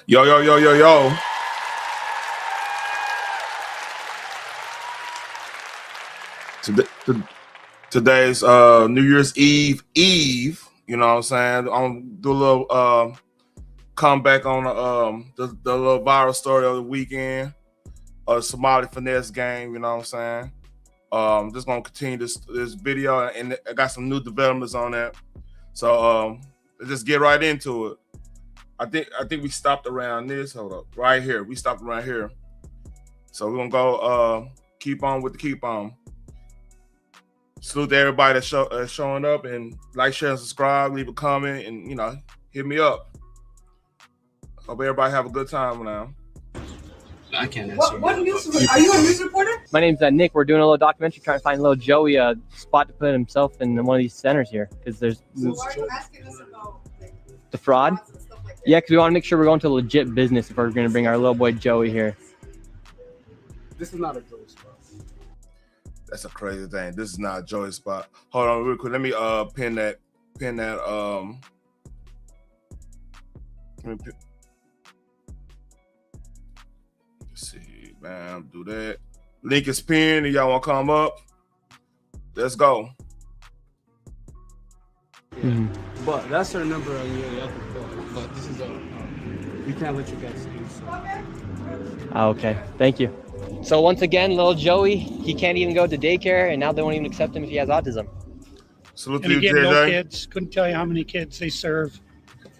Yo, yo, yo, yo, yo. Today's New Year's Eve. You know what I'm saying? I'm gonna do a little comeback on the little viral story of the weekend. Somali finesse game, you know what I'm saying? Just gonna continue this video, and I got some new developments on that. So let's just get right into it. I think we stopped around this. Hold up, right here. We stopped around here. So we're gonna go keep on with the keep on. Salute to everybody that's showing up, and like, share, and subscribe. Leave a comment, and hit me up. Hope everybody have a good time now. I can't answer. What news? Are you a news reporter? My name's Nick. We're doing a little documentary trying to find little Joey a spot to put himself in one of these centers here, because there's So why are you asking us about the fraud. and stuff like that? Yeah, because we want to make sure we're going to a legit business if we're going to bring our little boy Joey here. This is not a Joey spot. That's a crazy thing. This is not a Joey spot. Hold on real quick. Let me pin that let me pin. Let's see, bam, do that. Link is pinned. Y'all want to come up? Let's go. Yeah. But that's our number on the other phone. But this is we can't let you guys see. So. Okay, thank you. So once again, little Joey, he can't even go to daycare, and now they won't even accept him if he has autism. Salute to And you, again, no JJ. kids. Couldn't tell you how many kids they serve.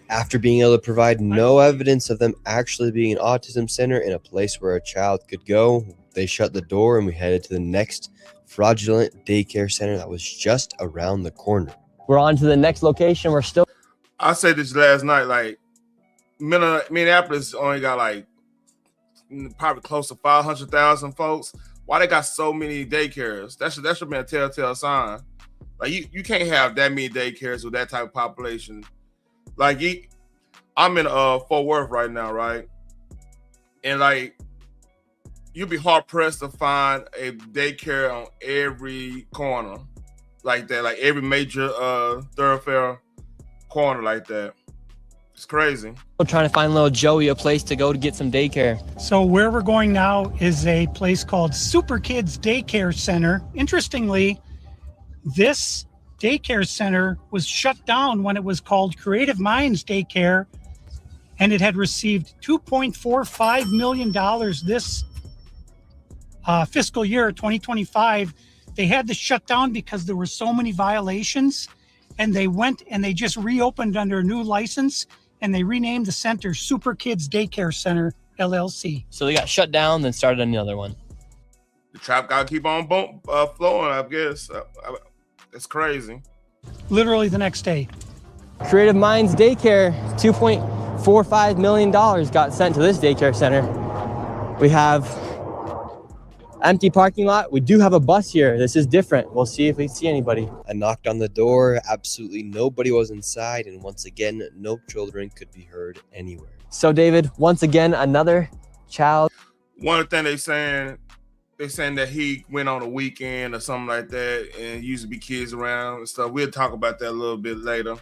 After being able to provide no evidence of them actually being an autism center in a place where a child could go, they shut the door and we headed to the next fraudulent daycare center that was just around the corner. We're on to the next location. We're still. I said this last night, like Minneapolis only got like probably close to 500,000 folks. Why they got so many daycares? That should be a telltale sign. Like you can't have that many daycares with that type of population. Like I'm in Fort Worth right now, right? And like you'd be hard pressed to find a daycare on every corner like that, like every major thoroughfare corner like that. It's crazy. We're trying to find little Joey a place to go to get some daycare. So where we're going now is a place called Super Kids Daycare Center. Interestingly, this daycare center was shut down when it was called Creative Minds Daycare, and it had received $2.45 million this fiscal year, 2025. They had to shut down because there were so many violations, and they went and they just reopened under a new license, and they renamed the center Super Kids Daycare Center, LLC. So they got shut down, then started another one. The trap gotta keep on flowing, I guess. It's crazy. Literally the next day. Creative Minds Daycare, $2.45 million got sent to this daycare center. We have empty parking lot. We do have a bus here. This is different. We'll see if we see anybody. I knocked on the door. Absolutely nobody was inside. And once again, no children could be heard anywhere. So David, once again, another child. One thing they saying that he went on a weekend or something like that, and used to be kids around and stuff. We'll talk about that a little bit later.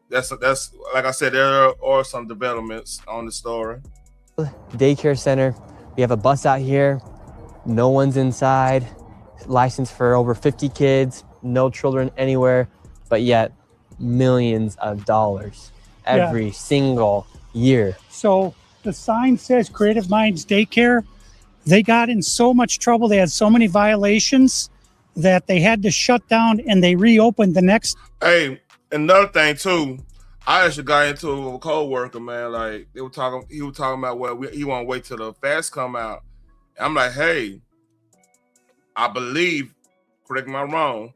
That's like I said, there are some developments on the story. Daycare center. We have a bus out here. No one's inside. Licensed for over 50 kids. No children anywhere, but yet millions of dollars every single year. So the sign says Creative Minds Daycare. They got in so much trouble. They had so many violations that they had to shut down and they reopened the next. Hey, another thing too, I actually got into it with a co-worker, man. Like he was talking about he want to wait till the fast come out. I'm like, hey, I believe, correct me if I'm wrong,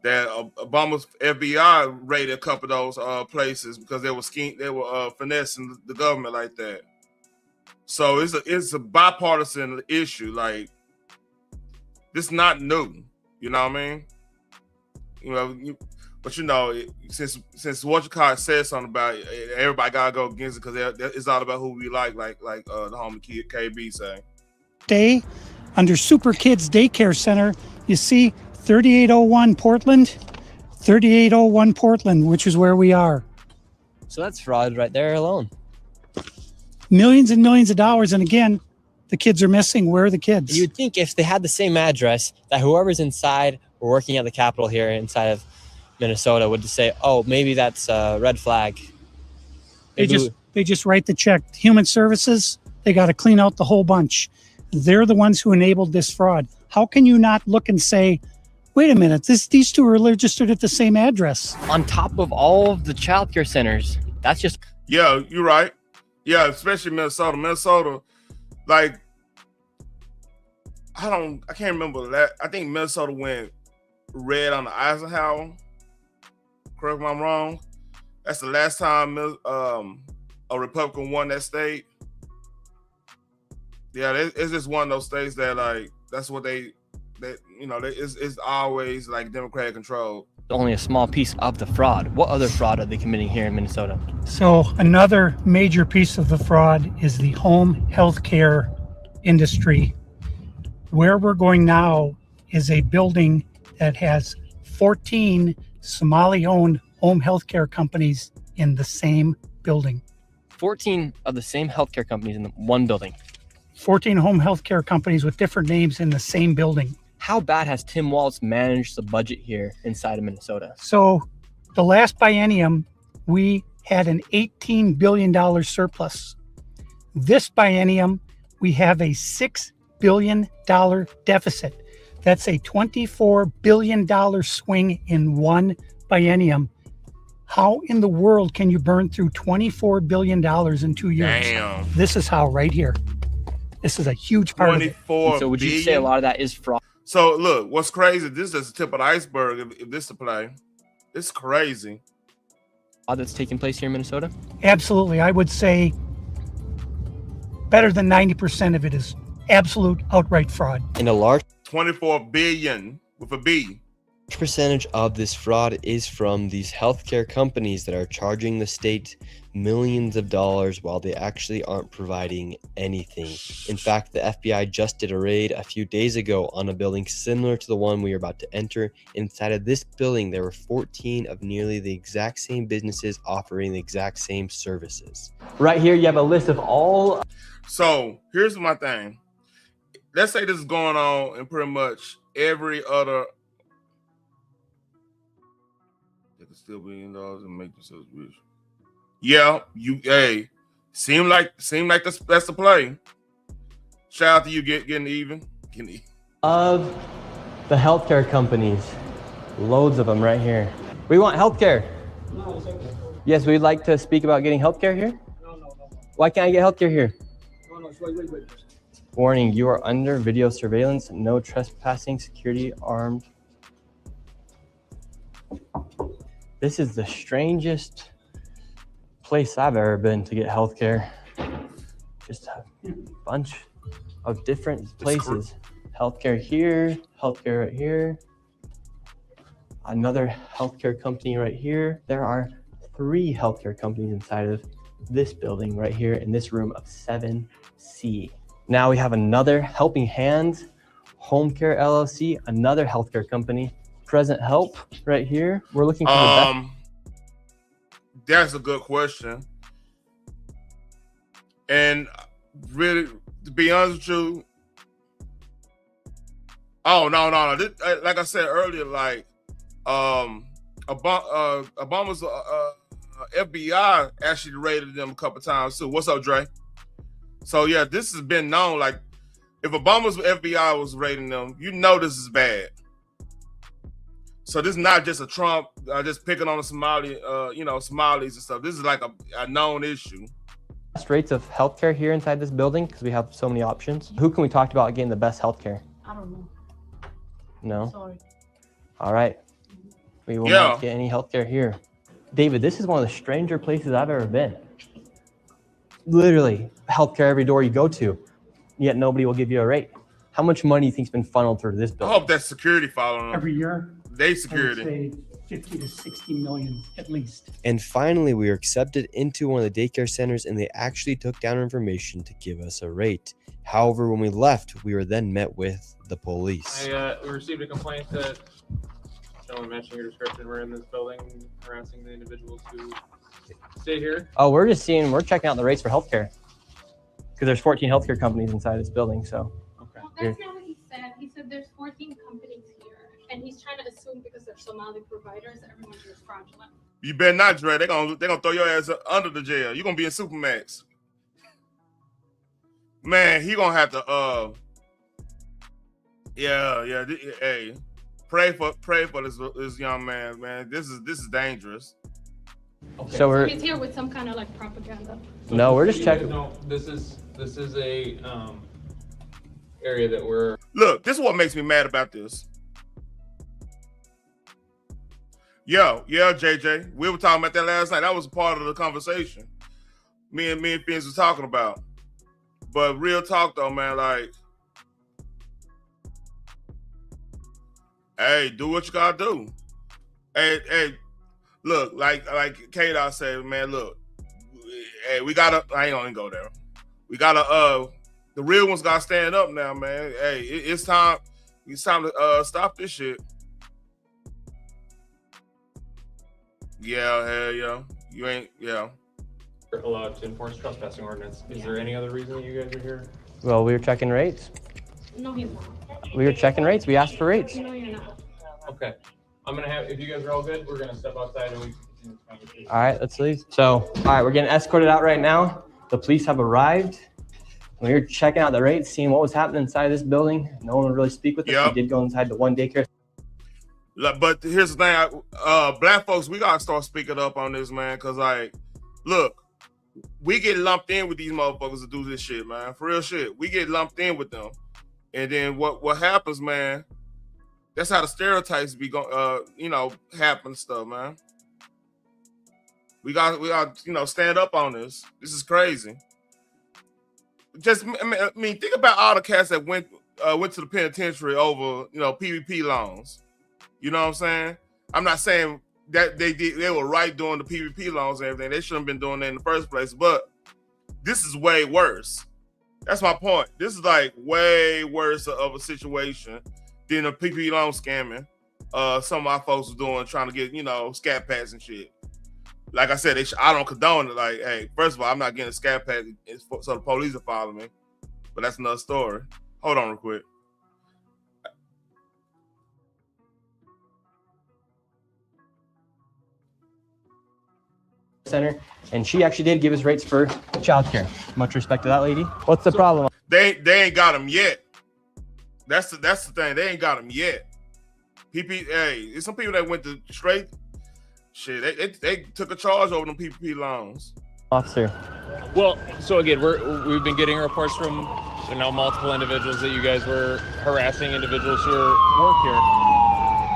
that Obama's FBI raided a couple of those places because they were finessing the government like that. So it's a bipartisan issue. Like, this is not new. You know what I mean? You know, but you know, since what you call it said something about it, everybody gotta go against it because it's all about who we like the homie KB say. Day under Super Kids Daycare Center, you see 3801 Portland, 3801 Portland, which is where we are. So that's fraud right there alone. Millions and millions of dollars, and again, the kids are missing. Where are the kids? You'd think if they had the same address, that whoever's inside or working at the Capitol here inside of Minnesota would just say, oh, maybe that's a red flag. They just write the check. Human Services, they got to clean out the whole bunch. They're the ones who enabled this fraud. How can you not look and say, wait a minute, these two are registered at the same address? On top of all of the childcare centers, that's just... Yeah, you're right. Yeah, especially Minnesota. Minnesota, like, I can't remember that. I think Minnesota went red on the Eisenhower. Correct me if I'm wrong. That's the last time a Republican won that state. Yeah, it's just one of those states that, like, that's what it's always like Democratic control. only a small piece of the fraud. What other fraud are they committing here in Minnesota? So another major piece of the fraud is the home healthcare industry. Where we're going now is a building that has 14 Somali-owned home healthcare companies in the same building. 14 of the same healthcare companies in one building. 14 home healthcare companies with different names in the same building. How bad has Tim Walz managed the budget here inside of Minnesota? So the last biennium, we had an $18 billion surplus. This biennium, we have a $6 billion deficit. That's a $24 billion swing in one biennium. How in the world can you burn through $24 billion in 2 years? Damn. This is how right here. This is a huge part of it. So would you say a lot of that is fraud? So look, what's crazy, this is the tip of the iceberg if this to play. It's crazy. That's taking place here in Minnesota? Absolutely. I would say better than 90% of it is absolute outright fraud. And a large 24 billion with a B. percentage of this fraud is from these healthcare companies that are charging the state millions of dollars while they actually aren't providing anything. In fact, the FBI just did a raid a few days ago on a building similar to the one we are about to enter. Inside of this building, there were 14 of nearly the exact same businesses offering the exact same services. Right here, you have a list of all. So here's my thing. Let's say this is going on in pretty much every other. They could still be in those and make themselves rich. Yeah, seem like that's the play. Shout out to you getting even. Of the healthcare companies, loads of them right here. We want healthcare. No, it's okay. Yes, we'd like to speak about getting healthcare here. No. Why can't I get healthcare here? No, wait. Warning, you are under video surveillance. No trespassing, security armed. This is the strangest place I've ever been to get healthcare. Just a bunch of different places. Healthcare here, healthcare right here. Another healthcare company right here. There are 3 healthcare companies inside of this building right here in this room of 7C. Now we have another Helping Hands, Home Care LLC, another healthcare company. Present Help right here. We're looking for the best. That's a good question. And really, to be honest with you, no. This, like I said earlier, like Obama's FBI actually raided them a couple times too. What's up, Dre? So yeah, this has been known. Like, if Obama's FBI was raiding them, you know this is bad. So this is not just a Trump just picking on the Somali, Somalis and stuff. This is like a known issue. Best rates of healthcare here inside this building because we have so many options. Who can we talk about getting the best healthcare? I don't know. No? Sorry. All right. We will not get any healthcare here. David, this is one of the stranger places I've ever been. Literally, healthcare every door you go to, yet nobody will give you a rate. How much money do you think's been funneled through this I building? hope that's security following them. Every year, They I would security. say 50 to 60 million at least. And finally, we were accepted into one of the daycare centers, and they actually took down our information to give us a rate. However, when we left, we were then met with the police. We received a complaint that someone matching your description were in this building harassing the individuals who stay here. Oh, we're checking out the rates for healthcare because there's 14 healthcare companies inside this building. So Okay. Well, that's not what he said. He said there's 14 companies here, and he's trying to assume because they're Somali providers, everyone here is fraudulent. You better not, Dre. They're gonna throw your ass under the jail. You're gonna be in Supermax. Man, he gonna have to hey, pray for this young man, man. This is dangerous. Okay. so we're He's here with some kind of like propaganda. no, we're just checking. No, this is a area that we're. Look, this is what makes me mad about this. Yeah, JJ. We were talking about that last night. That was a part of the conversation. Me and Fins was talking about. But real talk though, man, like, hey, do what you gotta do. Hey, look, like K-Dot said, man, look, hey, I ain't gonna go there. We gotta, the real ones gotta stand up now, man. Hey, it's time to stop this shit. Yeah, hell yeah. You ain't, yeah. Allowed to enforce trespassing ordinance. Is there any other reason that you guys are here? Well, we were checking rates. No, he's not. We were checking rates. We asked for rates. No, you're not. Okay. I'm gonna have, if you guys are all good, we're gonna step outside and we can continue the conversation. All right, let's leave. So, all right, we're getting escorted out right now. The police have arrived. We were checking out the rates, seeing what was happening inside this building. No one would really speak with us. Yep. We did go inside the one daycare. But here's the thing, black folks, we gotta start speaking up on this, man, because, like, look, we get lumped in with these motherfuckers to do this shit, man. For real shit. We get lumped in with them. And then what happens, man, that's how the stereotypes be going, happen stuff, man. We got, stand up on this. This is crazy. Just, I mean, think about all the cats that went to the penitentiary over, PVP loans. You know what I'm saying? I'm not saying that they were right doing the PVP loans and everything. They shouldn't have been doing that in the first place. But this is way worse. That's my point. This is like way worse of a situation than a PVP loan scamming. Some of my folks were doing, trying to get, scat packs and shit. Like I said, I don't condone it. Like, hey, first of all, I'm not getting a scat pack so the police will follow me. But that's another story. Hold on real quick. Center, and she actually did give us rates for childcare. Much respect to that lady. What's the problem? They ain't got them yet. That's the thing. They ain't got them yet. There's some people that went to straight shit. They took a charge over them PPP loans. Officer. Well, so again, we've been getting reports from multiple individuals that you guys were harassing individuals who work here.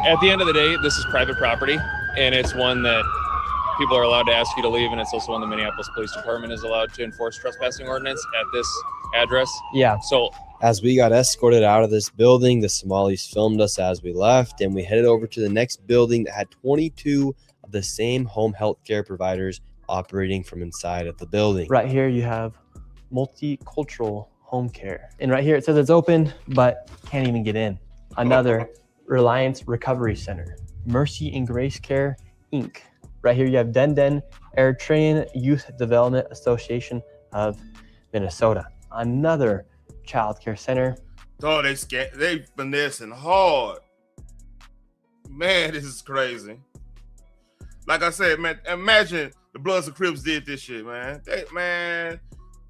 At the end of the day, this is private property, and it's one that people are allowed to ask you to leave, and it's also one the Minneapolis Police Department is allowed to enforce trespassing ordinance at this address. Yeah. So As we got escorted out of this building, the Somalis filmed us as we left, and we headed over to the next building that had 22 of the same home health care providers operating from inside of the building. Right here you have multicultural home care. And right here it says it's open, but can't even get in. Another Reliance Recovery Center. Mercy and Grace Care, Inc. Right here you have Den Eritrean Youth Development Association of Minnesota. Another child care center. Oh, they finessing hard. Man, this is crazy. Like I said, man, imagine the Bloods and Crips did this shit, man.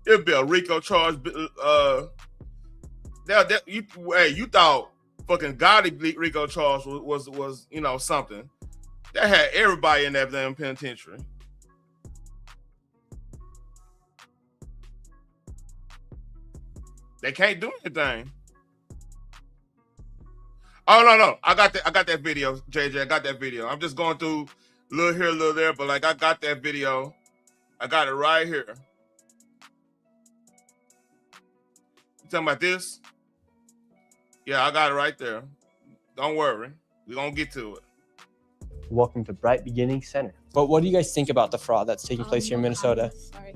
It'd be a RICO charge. You thought fucking Gotti RICO charge was you know, something that had everybody in that damn penitentiary. They can't do anything. Oh no, I got that video, JJ. I got that video. I'm just going through a little here, a little there, but like I got that video. I got it right here. You talking about this? Yeah, I got it right there. Don't worry. We're gonna get to it. Welcome to Bright Beginning Center. But what do you guys think about the fraud that's taking place here in No Minnesota? comments, sorry.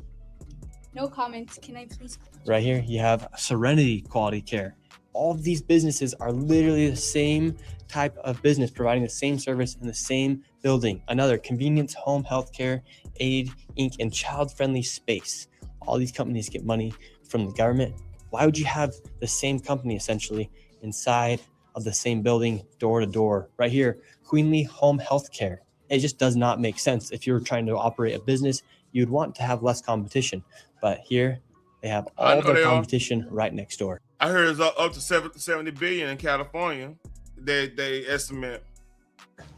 No comments. Can I please? Right here, you have Serenity Quality Care. All of these businesses are literally the same type of business, providing the same service in the same building. Another Convenience Home Healthcare, Aid Inc., and Child Friendly Space. All these companies get money from the government. Why would you have the same company essentially inside of the same building, door to door? Right here, Queenly Home Healthcare. It just does not make sense. If you're trying to operate a business, you'd want to have less competition. But here, they have all their competition right next door. I heard it's up to 70 billion in California. They estimate.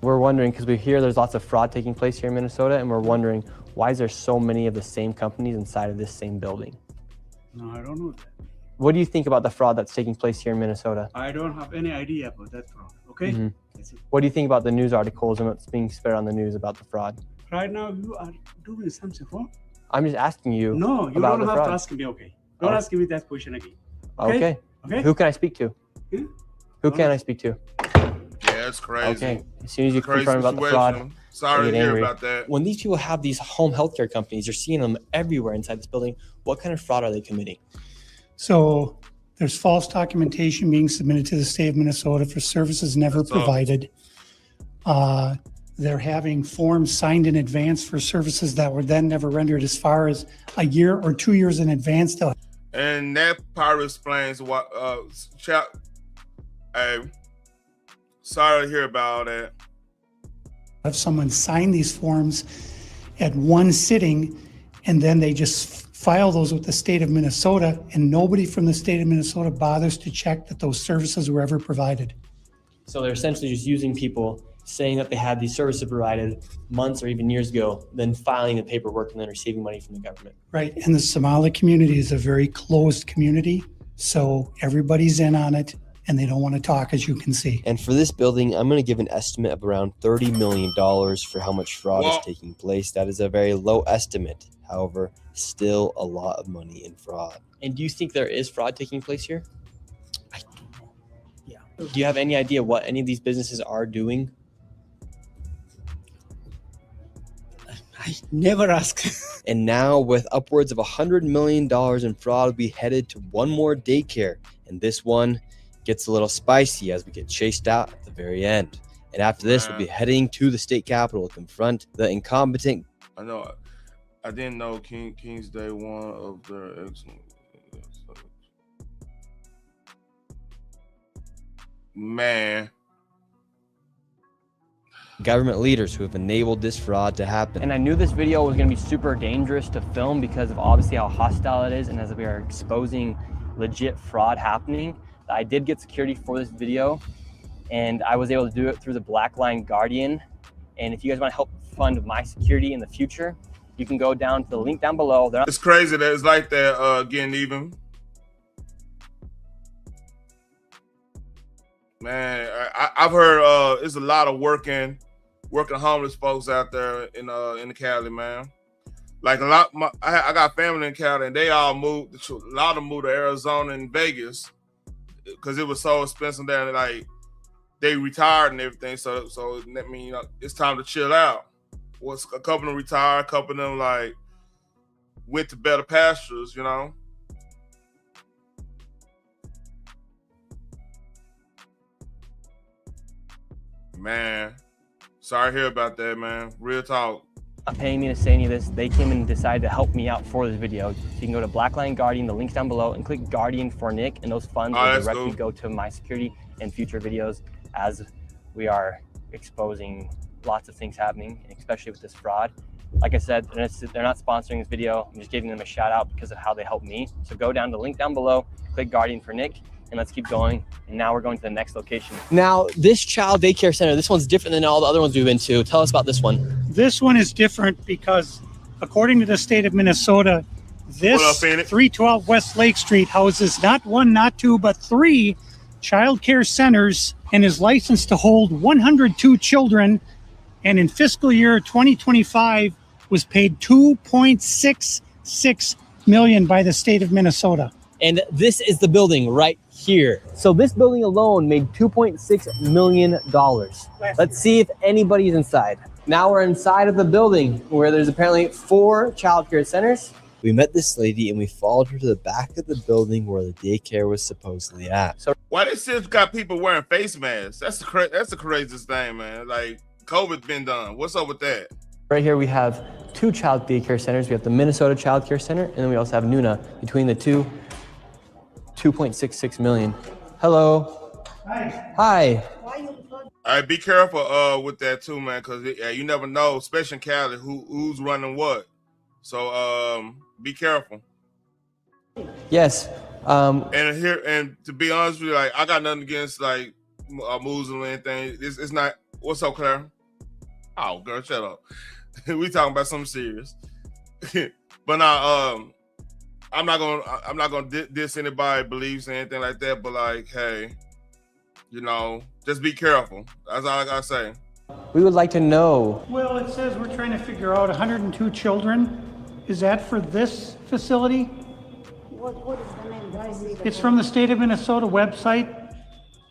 We're wondering, because we hear there's lots of fraud taking place here in Minnesota, and we're wondering, why is there so many of the same companies inside of this same building? No, I don't know that. What do you think about the fraud that's taking place here in Minnesota? I don't have any idea about that fraud. Okay. Mhm. That's it. What do you think about the news articles and what's being spread on the news about the fraud? Right now, you are doing something wrong. I'm just asking you. No, you about don't the have fraud. to ask me. Okay. Don't Oh. ask me that question again. Okay. Okay. Who can I speak to? Hmm? Who can I speak to? Yeah, it's crazy. Okay. As soon as you Crazy confirm about the fraud, situation. Sorry I to get hear angry. about that. when these people have these home healthcare companies, you're seeing them everywhere inside this building. What kind of fraud are they committing? So there's false documentation being submitted to the state of Minnesota for services never That's all. provided. They're having forms signed in advance for services that were then never rendered as far as a year or 2 years in advance. They'll And that part explains what hey, sorry to hear about that. have someone sign these forms at one sitting, and then they just file those with the state of Minnesota, and nobody from the state of Minnesota bothers to check that those services were ever provided. So they're essentially just using people saying that they had these services provided months or even years ago, then filing the paperwork and then receiving money from the government. Right, and the Somali community is a very closed community, so everybody's in on it, and they don't want to talk, as you can see. And for this building, I'm going to give an estimate of around $30 million for how much fraud Well- is taking place. That is a very low estimate. However, still a lot of money in fraud. And do you think there is fraud taking place here? I don't know. Yeah. Do you have any idea what any of these businesses are doing? I never ask. And now, with upwards of $100 million in fraud, we headed to one more daycare. And this one gets a little spicy as we get chased out at the very end. And after this, we'll be heading to the state capitol to confront the incompetent. I know. I didn't know King's Day one of their excellent. Man, Government leaders who have enabled this fraud to happen. And I knew this video was going to be super dangerous to film because of obviously how hostile it is, and as we are exposing legit fraud happening. I did get security for this video, and I was able to do it through the Black Line Guardian. And if you guys want to help fund my security in the future, you can go down to the link down below. it's crazy that it's like that getting even. Man, I've heard there's a lot of working homeless folks out there in the Cali, man. Like I got family in Cali, and they all moved. A lot of them moved to Arizona and Vegas because it was so expensive there. Like they retired and everything, so that means it's time to chill out. A couple of them retired, a couple of them like went to better pastures, you know. Man, sorry to hear about that, man. Real talk. Not paying me to say any of this. They came and decided to help me out for this video. So you can go to Black Line Guardian, the link's down below, and click Guardian for Nick, and those funds will directly go to my security and future videos as we are exposing lots of things happening, especially with this fraud. Like I said, they're not sponsoring this video. I'm just giving them a shout out because of how they helped me. So go down to the link down below, click Guardian for Nick, and let's keep going. And now we're going to the next location. Now, this child daycare center, this one's different than all the other ones we've been to. Tell us about this one. This one is different because, according to the state of Minnesota, this What up, Phoenix? 312 West Lake Street houses not one, not two, but three child care centers and is licensed to hold 102 children. And in fiscal year 2025 was paid $2.66 million by the state of Minnesota. And this is the building right here. So this building alone made $2.6 million. Let's see if anybody's inside. Now we're inside of the building where there's apparently 4 childcare centers. We met this lady and we followed her to the back of the building where the daycare was supposedly at. So Why they still got people wearing face masks? That's the craziest thing, man. Like COVID's been done. What's up with that? right here we have 2 child daycare centers. We have the Minnesota Child Care Center, and then we also have Nuna. Between the two, 2.66 million. Hello. Hi. Hi. All right, be careful with that too, man, because you never know, especially in Cali, who's running what. So be careful. Yes. And to be honest with you, like I got nothing against like Muslim or anything. It's not. What's up, Claire? Oh, girl, shut up. We talking about something serious. But now, I'm not gonna diss anybody beliefs or anything like that. But like, hey, you know, just be careful. That's all I gotta say. We would like to know. Well, it says we're trying to figure out 102 children. Is that for this facility? What is the name? Did I see the It's from the state of Minnesota website.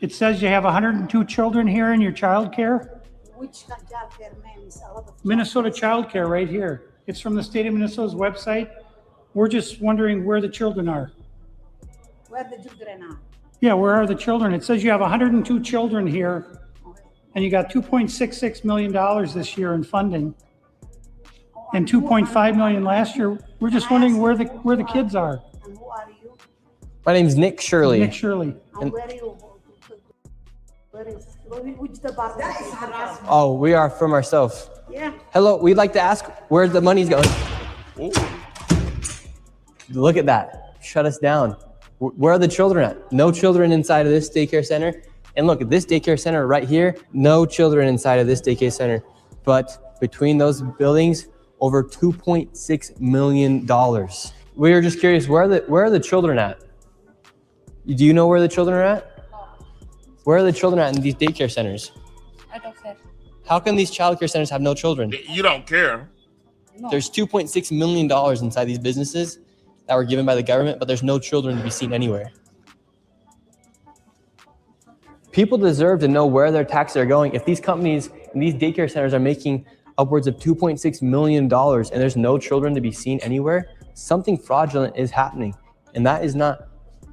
It says you have 102 children here in your child care. Which child care names? A lot of Minnesota Child Care right here. It's from the state of Minnesota's website. We're just wondering where the children are. where the children are. Yeah, where are the children? It says you have 102 children here, and you got $2.66 million this year in funding, and $2.5 million last year. We're just wondering where the kids are. And who are you? My name's Nick Shirley. Nick Shirley. And where you? Where is? Which department? That is harassment. Oh, we are from ourselves. Yeah. Hello, we'd like to ask where the money's going. Ooh. Look at that. Shut us down. Where are the children at? No children inside of this daycare center. And look at this daycare center right here. No children inside of this daycare center. But between those buildings, over $2.6 million. We are just curious, where are the children at? Do you know where the children are at? Where are the children at in these daycare centers? I don't care. How can these childcare centers have no children? You don't care. No. There's $2.6 million inside these businesses that were given by the government, but there's no children to be seen anywhere. People deserve to know where their taxes are going. If these companies and these daycare centers are making upwards of $2.6 million and there's no children to be seen anywhere, something fraudulent is happening. And that is not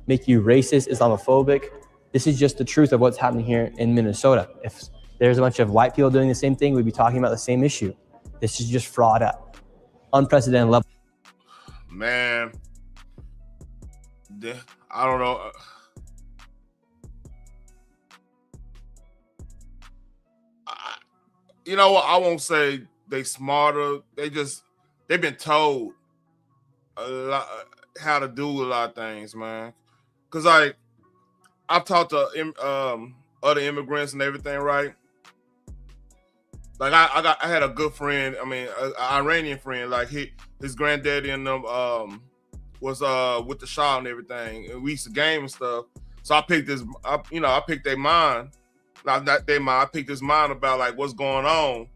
make you racist, Islamophobic. This is just the truth of what's happening here in Minnesota. If there's a bunch of white people doing the same thing, we'd be talking about the same issue. This is just fraud at unprecedented level. Man, I don't know. You know what? I won't say they smarter. They've been told a lot how to do a lot of things, man. Cause like I've talked to other immigrants and everything, right? Like I had a good friend. I mean, an Iranian friend. Like his granddaddy and them was with the Shah and everything, and we used to game and stuff. So I picked their mind. Not their mind. I picked his mind about like what's going on,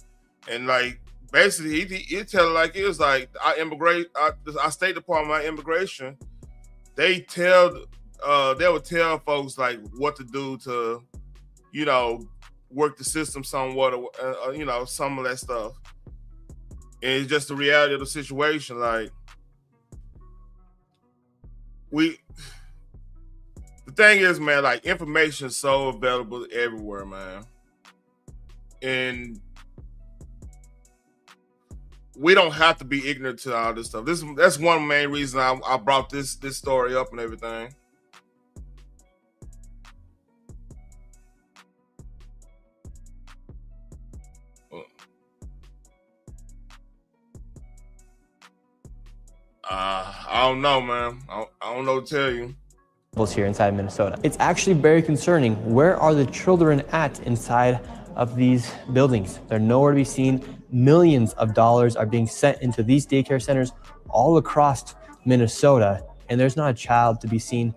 and like basically he tell it like it was like our State Department, my immigration, they would tell folks like what to do to, you know, work the system somewhat, or you know, some of that stuff. And it's just the reality of the situation. Like the thing is, man, like information is so available everywhere, man. And we don't have to be ignorant to all this stuff. That's one main reason I brought this story up and everything. I don't know, man. I don't know what to tell you. here inside Minnesota. It's actually very concerning. Where are the children at inside of these buildings? They're nowhere to be seen. Millions of dollars are being sent into these daycare centers all across Minnesota, and there's not a child to be seen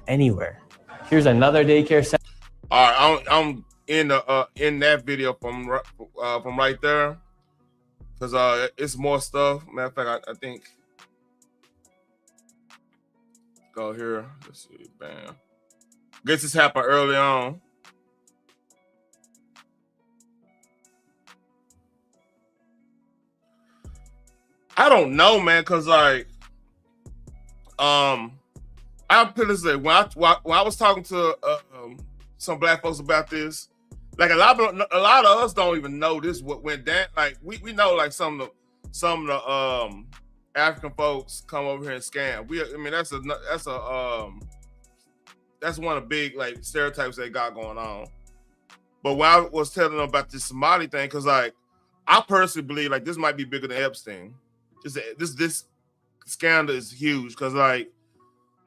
anywhere. Here's another daycare center. All right, I'm in that video from right there, because it's more stuff. Matter of fact, I think go here. Let's see, bam. Guess this happened early on. I don't know, man, because like, I'll put this way. When I was talking to some black folks about this, like a lot of us don't even know this what went down. Like we know like some of the African folks come over here and scam. I mean that's one of the big like stereotypes they got going on. But when I was telling them about this Somali thing, because like I personally believe like this might be bigger than Epstein. This scandal is huge because like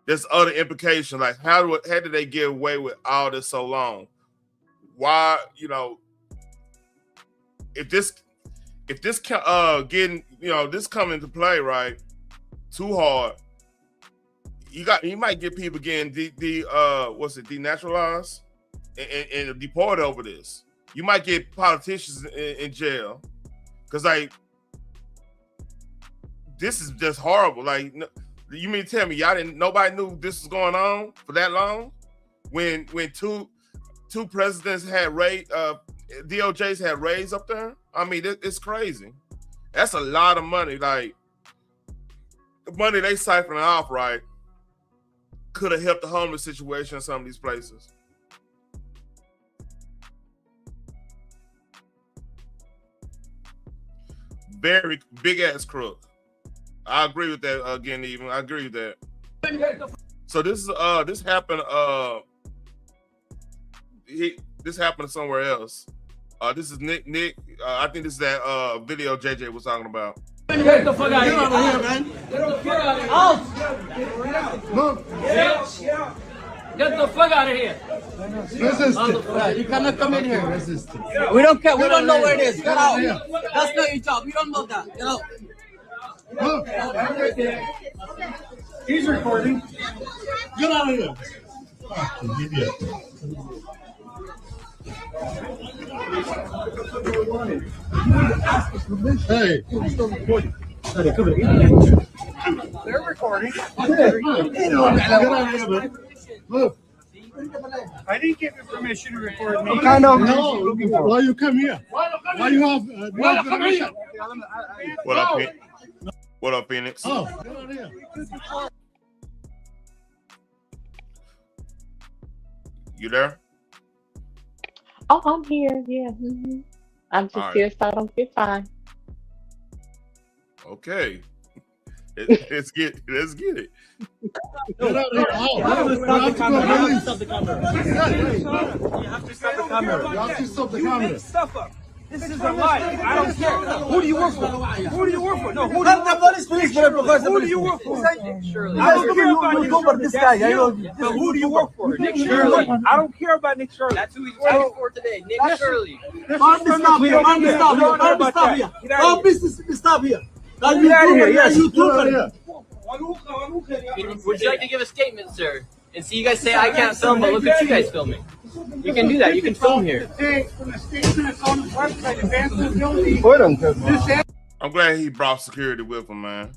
there's other implications. Like how did they get away with all this so long? Why, you know, if this getting, you know, this come into play right too hard, you might get people getting denaturalized and deported over this. You might get politicians in jail because like this is just horrible. Like, you mean to tell me nobody knew this was going on for that long? When two presidents had DOJs had raids up there? I mean, it's crazy. That's a lot of money. Like, the money they siphoning off, right, could have helped the homeless situation in some of these places. Very big ass crook. I agree with that again. Even I agree with that. So this happened. This happened somewhere else. This is Nick. I think this is that video JJ was talking about. Get the fuck out of here, man. Get the fuck out of here. Move. Get the fuck out of here. You cannot come in here. We don't care. We don't know where it is. Get out. That's not your job. You don't know that. Get out. He's recording. Get out of here. Hey. They're recording. Look. I didn't give you permission to record me. What kind of no, why you come here? Why you have no permission? What up, Phoenix? What up, Phoenix? Oh, get out of here. You there? Oh, I'm here. Yeah. Mm-hmm. I'm just here so I don't get fined. Okay. Let's get it. Get out of here. Oh, you have to stop the camera. You have to stop the camera. You have to stop the camera. Stuff up. This is a lie. I don't care. Who do you work for? Who do you work for? No, who do you work for? Who do you work for? I don't care about Nick Shirley. This guy. But who do you work for? Nick Shirley. I don't care about Nick Shirley. That's who he's working for today. Nick Shirley. Stop here. Stop here. Get out of here. Yes. Would you like to give a statement, sir? And see you guys say I can't film, but look at you guys filming. You can do that. You can film here. I'm glad he brought security with him, man.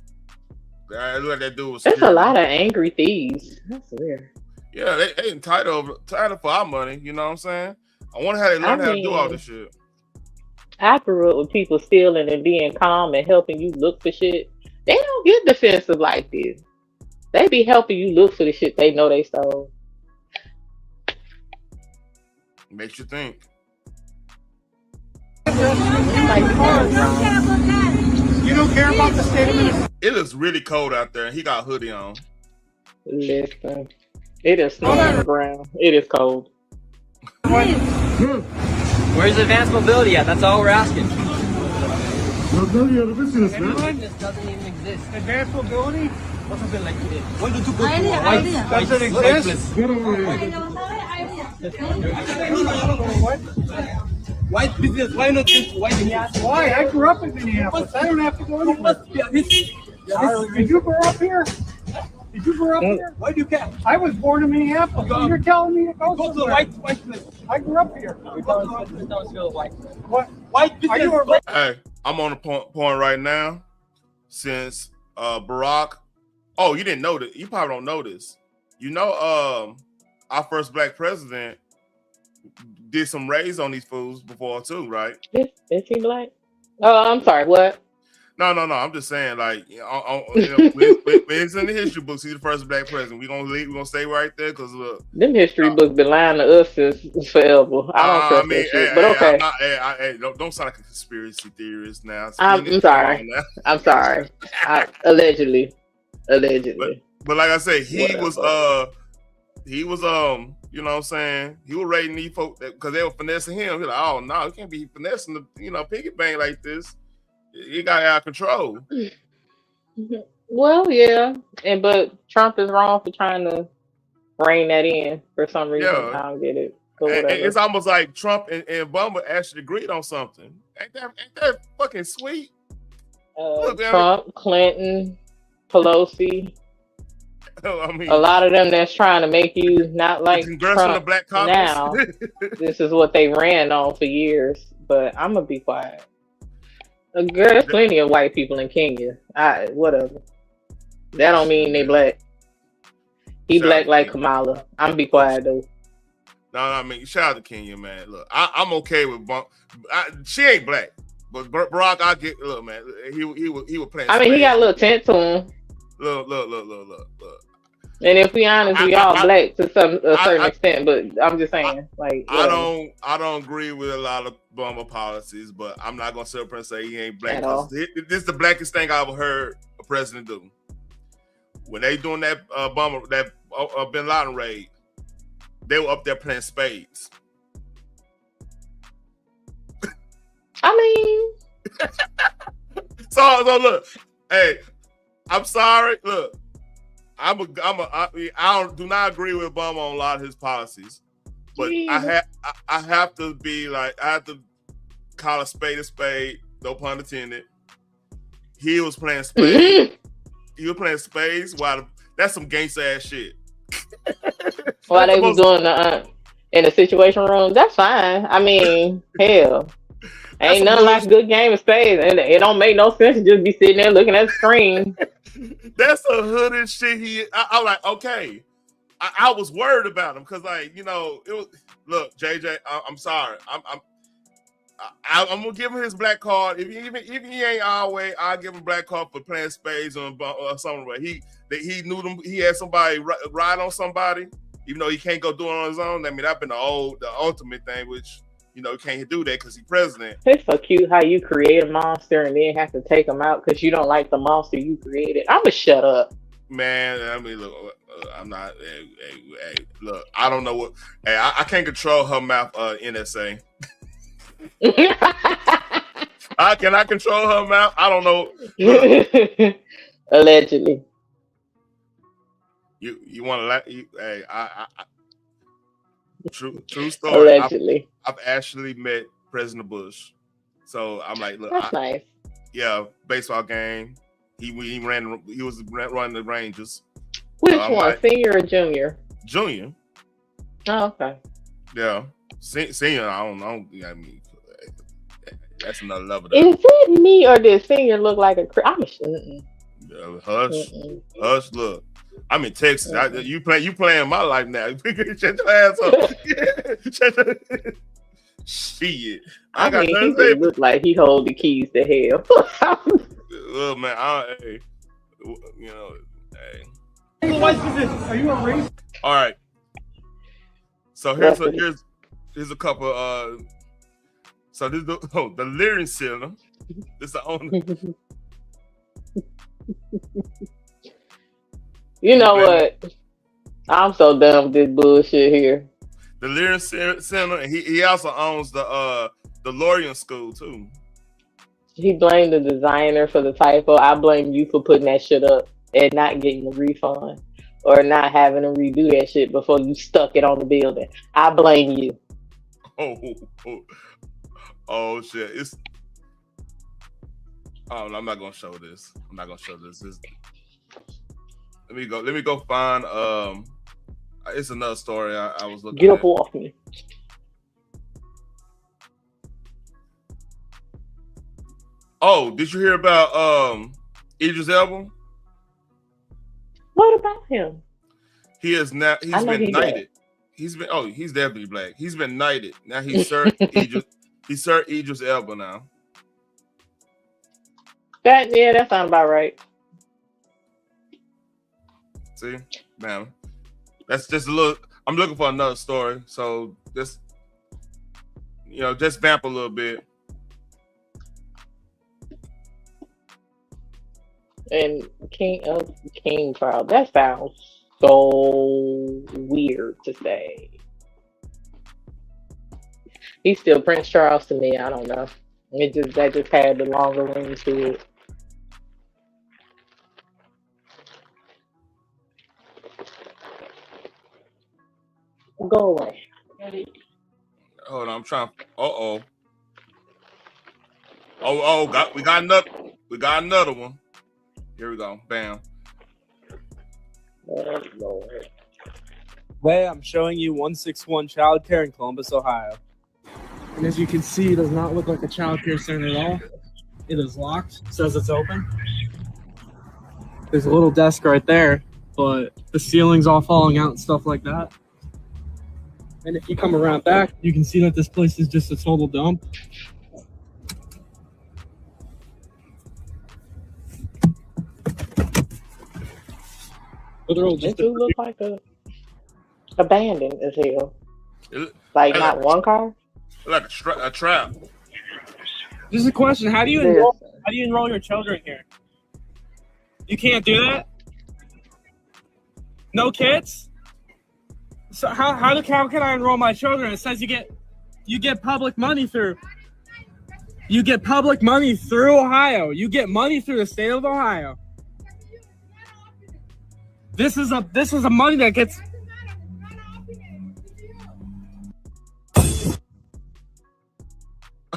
I look at that dude. There's a lot of angry thieves. That's weird. Yeah, they entitled for our money. You know what I'm saying? I wonder how they learn how to do all this shit. I grew up with people stealing and being calm and helping you look for shit. They don't get defensive like this. They be helping you look for the shit they know they stole. Makes you think. You don't care about the state of Minnesota? It looks really cold out there, and he got a hoodie on. Listen, it is snowing on the ground. It is cold. Where's advanced mobility at? That's all we're asking. Mobility of the business, man. This doesn't even exist. Advanced mobility? What's something like today? Why don't you go to Idea, white, idea. white, Doesn't white exist? place? Get over here. White business, why not just white business? Why? I grew up in Minneapolis. I don't have to go anywhere. Did you grow up here? Did you grow up here? Why do you care? I was born in Minneapolis. So you're telling me to go Go to the somewhere. white place. I grew up here. White. What? White Are you business. a Hey, I'm on the point right now. Since Barack, oh, you didn't know that. You probably don't know this. You know, our first black president did some raids on these fools before too, right? Is he black? Oh, I'm sorry. What? No. I'm just saying, like, you know, when it's in the history books, he's the first black president. We're gonna stay right there because Them history books been lying to us since forever. I don't trust that shit. But okay. Don't sound like a conspiracy theorist now. I'm sorry. I'm sorry. Allegedly. But like I said, he Whatever. was you know what I'm saying? He was raiding these folks because they were finessing him. He's like, oh no, you can't be finessing the piggy bank like this. He got out of control. Well, yeah. But Trump is wrong for trying to rein that in for some reason. Yeah. I don't get it. But And whatever. it's almost like Trump and Obama actually agreed on something. Ain't that fucking sweet? Look, man. Trump, Clinton, Pelosi. I mean, A lot of them that's trying to make you not like Congressional Trump Black Caucus. now. This is what they ran on for years. But I'm gonna be quiet. Girl, there's plenty of white people in Kenya. Whatever. That don't mean they black. He black like Kamala. I'm gonna be quiet though. No, I mean, shout out to Kenya, man. Look, I'm okay with she ain't black, but Barack, I get. Look, man, he was playing. I mean, he got a little tint to him. Look. And if we honest, we all black to a certain extent. But I'm just saying, like, I don't agree with a lot of Obama policies, but I'm not gonna sit up and say he ain't black. At all. This is the blackest thing I ever heard a president do. When they doing that Bin Laden raid, they were up there playing spades. I mean, so look, hey, I'm sorry. Look, I do not agree with Obama on a lot of his policies, but I have to be like, I have to call a spade, no pun intended. He was playing spades. He was playing spades. Wow, that's some gangsta ass shit. while they was doing in the situation room, that's fine. I mean, hell, ain't nothing like a good game of spades, and it don't make no sense to just be sitting there looking at the screen. That's a hooded shit. I'm like, okay. I was worried about him because, like, you know, it was. Look, JJ, I'm sorry. I'm gonna give him his black card. If he ain't our way, I'll give him black card for playing spades or something. Where he knew them. He had somebody ride on somebody, even though he can't go do it on his own. I mean, that's been the ultimate thing, which, you know, you can't do that because he's president. It's so cute how you create a monster and then have to take him out because you don't like the monster you created. I'ma shut up. Man, I mean, look, I'm not. Hey, look, I don't know what. Hey, I can't control her mouth. NSA. Can I control her mouth? I don't know. Look, allegedly. You want to let you? Hey, I true story. Allegedly. I've actually met President Bush, so I'm like, look, That's nice. Yeah, baseball game. He was running the Rangers. Which one, like, senior or junior? Junior. Oh, okay. Yeah, senior. I don't know. I mean, that's another level. Is it me or did senior look like a? Hush. Look, I'm in Texas. You playing my life now. Shut your ass up. Shit. I mean, he look like he hold the keys to hell. Look, man. Hey, you know, hey. Are you a race? All right. So here's a couple. So this the Lyric Center. This is the owner. You know what? I'm so done with this bullshit here. The Lyric Center, and he also owns the Lorien School too. He blamed the designer for the typo. I blame you for putting that shit up. and not getting a refund or not having to redo that shit before you stuck it on the building. I blame you. Oh shit! It's. Oh, no, I'm not gonna show this. Let me go find. It's another story I was looking Get at. up off me. Oh, did you hear about Idris Elba? What about him? He's been knighted. Black. He's definitely black. He's been knighted. Now he's Sir Idris Elba now. That sounds about right. See, man, that's just a little. I'm looking for another story, so just vamp a little bit. And King Charles. That sounds so weird to say. He's still Prince Charles to me. I don't know. That just had the longer ring to it. Go away. Hold on, I'm trying. We got another one. Here we go. Bam. Oh, Lord. Way I'm showing you 161 Childcare in Columbus, Ohio. And as you can see, it does not look like a childcare center at all. It is locked. It says it's open. There's a little desk right there, but the ceiling's all falling out and stuff like that. And if you come around back, you can see that this place is just a total dump. Literal, It do look like abandoned as hell. Like not one car. Like a trap. This is a question. How do you enroll your children here? You can't do that? No kids? So how can I enroll my children? It says you get public money through Ohio. You get money through the state of Ohio. This is a money that gets.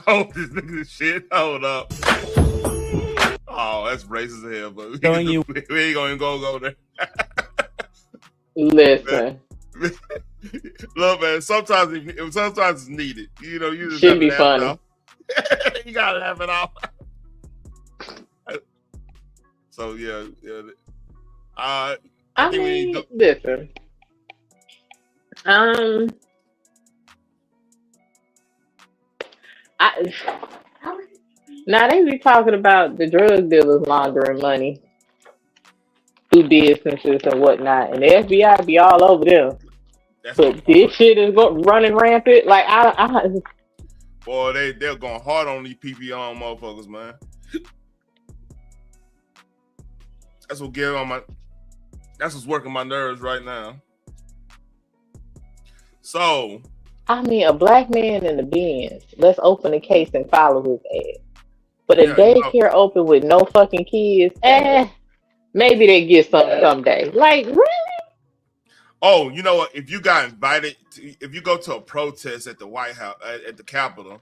Oh, this nigga shit. Hold up. Oh, that's racist as hell, but we ain't gonna go there. Listen. Look, man, sometimes it's needed. You just should be funny. You gotta laugh it off. So yeah. I mean, listen. Now they be talking about the drug dealers laundering money through businesses and whatnot, and the FBI be all over them. But this shit is running rampant. Like boy, they're going hard on these PPR motherfuckers, man. That's what's working my nerves right now. So, I mean, a black man in the Benz. Let's open a case and follow his ass. But a daycare open with no fucking kids, maybe they get something someday. Like, really? Oh, you know what? If you got invited, if you go to a protest at the White House, at the Capitol,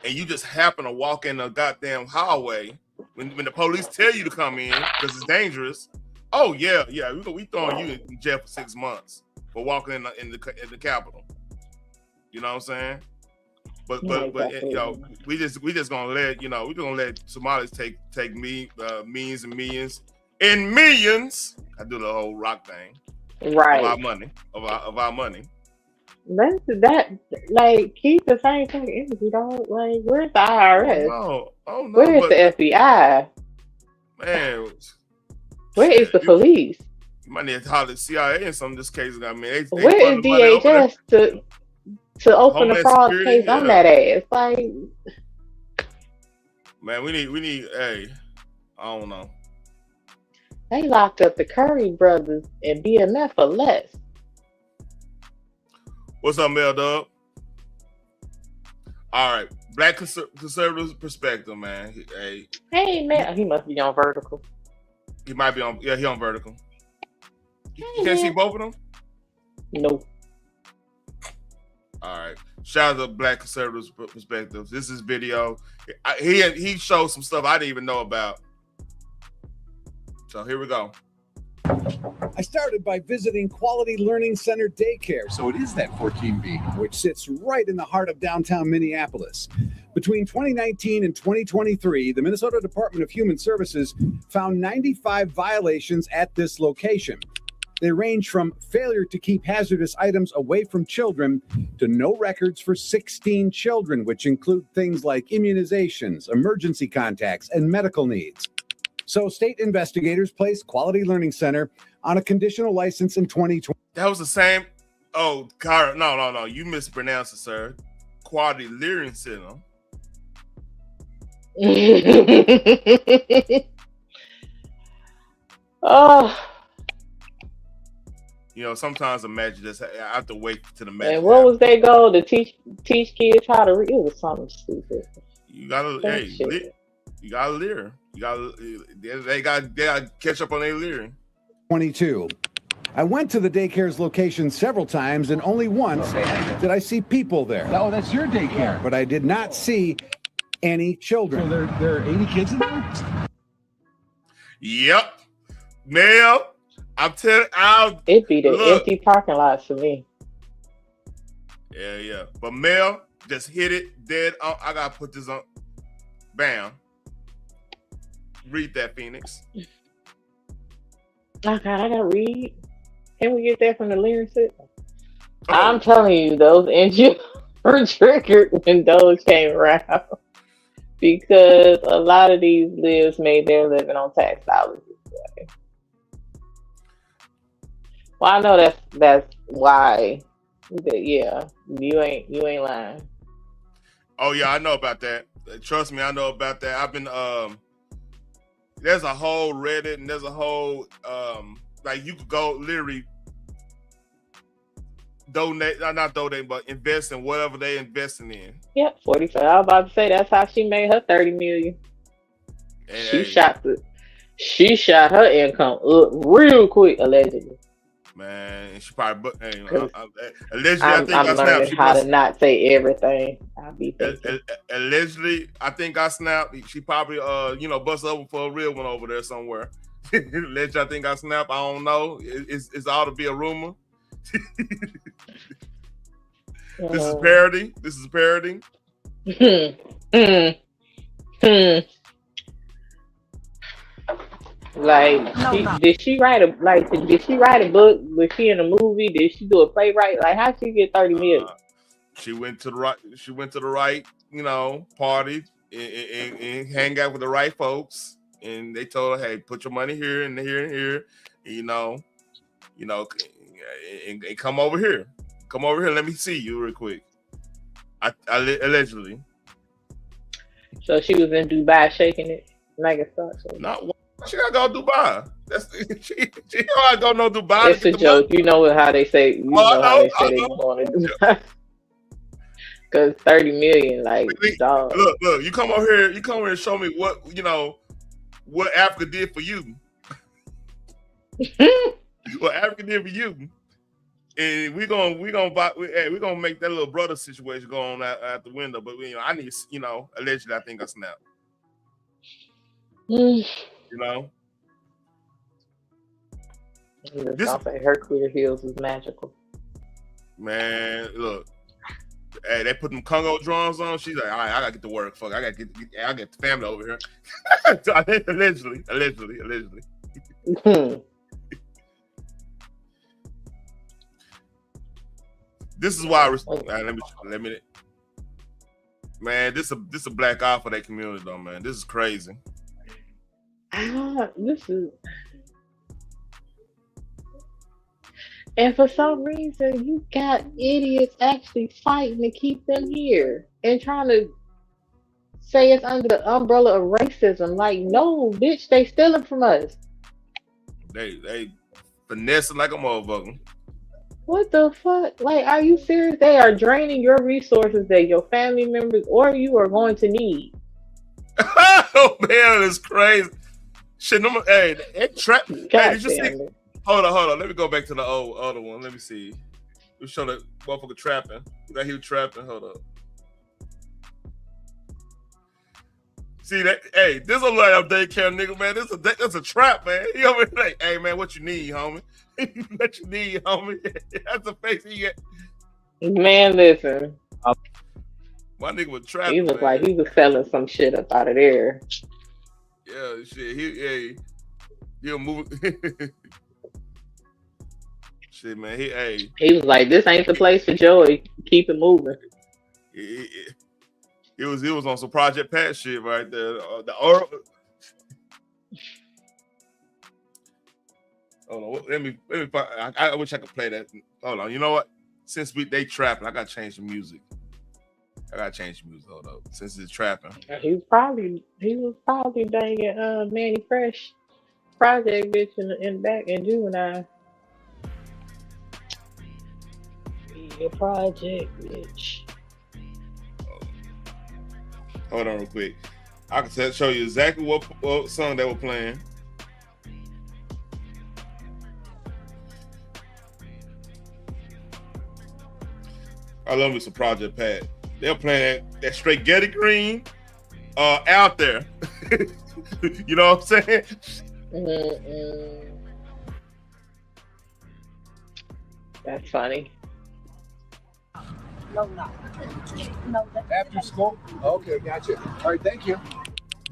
and you just happen to walk in the goddamn hallway when the police tell you to come in because it's dangerous. Oh yeah, we throwing you in jail for 6 months for walking in the Capitol. You know what I'm saying? But we just gonna let we're gonna let Somalis take millions and millions and millions. I do the whole rock thing, right? Of our money. That like keep the same fucking energy, dog. Like where's the IRS? Oh no, where's the FBI? Man, where is the police? You might need to holler at CIA in some of this cases. I mean, where is DHS to open a fraud case on that ass? Like, man, we need. Hey, I don't know. They locked up the Curry brothers and BMF for less. What's up, Mel Dub? All right, black conservative perspective, man. Hey, man, he must be on vertical. He might be on. Yeah, he on vertical. You can't see both of them. No. All right. Shout out to Black Conservatives Perspectives. This is video. He showed some stuff I didn't even know about. So here we go. I started by visiting Quality Learning Center Daycare. So it is that 14B, which sits right in the heart of downtown Minneapolis. Between 2019 and 2023, the Minnesota Department of Human Services found 95 violations at this location. They range from failure to keep hazardous items away from children to no records for 16 children, which include things like immunizations, emergency contacts, and medical needs. So state investigators placed Quality Learning Center on a conditional license in 2020. That was the same. Oh, Cara, no. You mispronounced it, sir. Quality Learning Center. Oh. You know, sometimes the magic just I have to wait to the magic. And what was their goal? To teach kids how to read? It was something stupid. You gotta, you gotta learn. You gotta, they gotta catch up on their learning. 22. I went to the daycare's location several times, and only once did I see people there. Oh, that's your daycare. But I did not see any children. So there are 80 kids in there? Yep. Mel, I'm telling you, it'd be the empty parking lots for me. Yeah. But Mel just hit it dead on. I gotta put this on. Bam. Read that, Phoenix. Oh God, I gotta read. Can we get that from the lyrics? I'm telling you, those engines were triggered when those came around because a lot of these lives made their living on tax dollars. Well, I know that's why. But yeah, you ain't lying. Oh yeah, I know about that. Trust me, I know about that. I've been there's a whole Reddit and there's a whole like you could go literally not donate, but invest in whatever they investing in. Yep, 45. I was about to say that's how she made her 30 million. And she shot her income up real quick, allegedly. Man, and she probably allegedly. I think I'm learning how to not say everything. I'll be allegedly, I think I snapped. She probably bust over for a real one over there somewhere. Allegedly, I think I snapped. I don't know. It's all to be a rumor. This is parody. Like, did she write a book? Was she in a movie? Did she do a playwright? Like, how she get 30 million? She went to the right, party and hang out with the right folks, and they told her, "Hey, put your money here and here and here, and come over here. Come over here. Let me see you real quick." Allegedly. So she was in Dubai shaking it like a stock. Not. She gotta go to Dubai. She don't go no Dubai. It's a joke. You know how they say. They going to Dubai. Because 30 million, like, dog. Look. You come over here. You come over here and show me what Africa did for you. What Africa did for you, and we're gonna make that little brother situation go on out the window. But I need, allegedly, I think I snapped. Her clear heels is magical. Man, look. Hey, they put them Congo drums on. She's like, all right, I gotta get to work. Fuck, I gotta get the family over here. Allegedly. This is why let me. Man, this a black eye for that community though, man. This is crazy. And for some reason, you got idiots actually fighting to keep them here and trying to say it's under the umbrella of racism. Like, no, bitch, they stealing from us. They finessing like a motherfucker. What the fuck? Like, are you serious? They are draining your resources that your family members or you are going to need. Oh man, it's crazy. Shit, no, hey, that trap. Hey, did you see? It. Hold on. Let me go back to the other one. Let me see. We show that motherfucker trapping. That he was trapping. Hold up. See that? Hey, this a little daycare nigga, man. That's a trap, man. He over here like, hey, man, what you need, homie? What you need, homie? That's the face he got. Man, listen. My nigga was trapping. He was like he was selling some shit up out of there. Yeah, shit. He'll move. Shit, man. He was like, this ain't the place for Joey. Keep it moving. It was on some Project Pat shit right there. Hold on, let me find, I wish I could play that. Hold on, you know what? Since they trapping, I gotta change the music. Hold up. Since it's trapping. He was probably banging Manny Fresh Project bitch in back in Juvenile. Your Project bitch. Hold on real quick. I can show you exactly what song they were playing. I love me some Project Pat. They're playing that straight Getty Green out there. You know what I'm saying? That's funny. After school? Okay, gotcha. All right, thank you.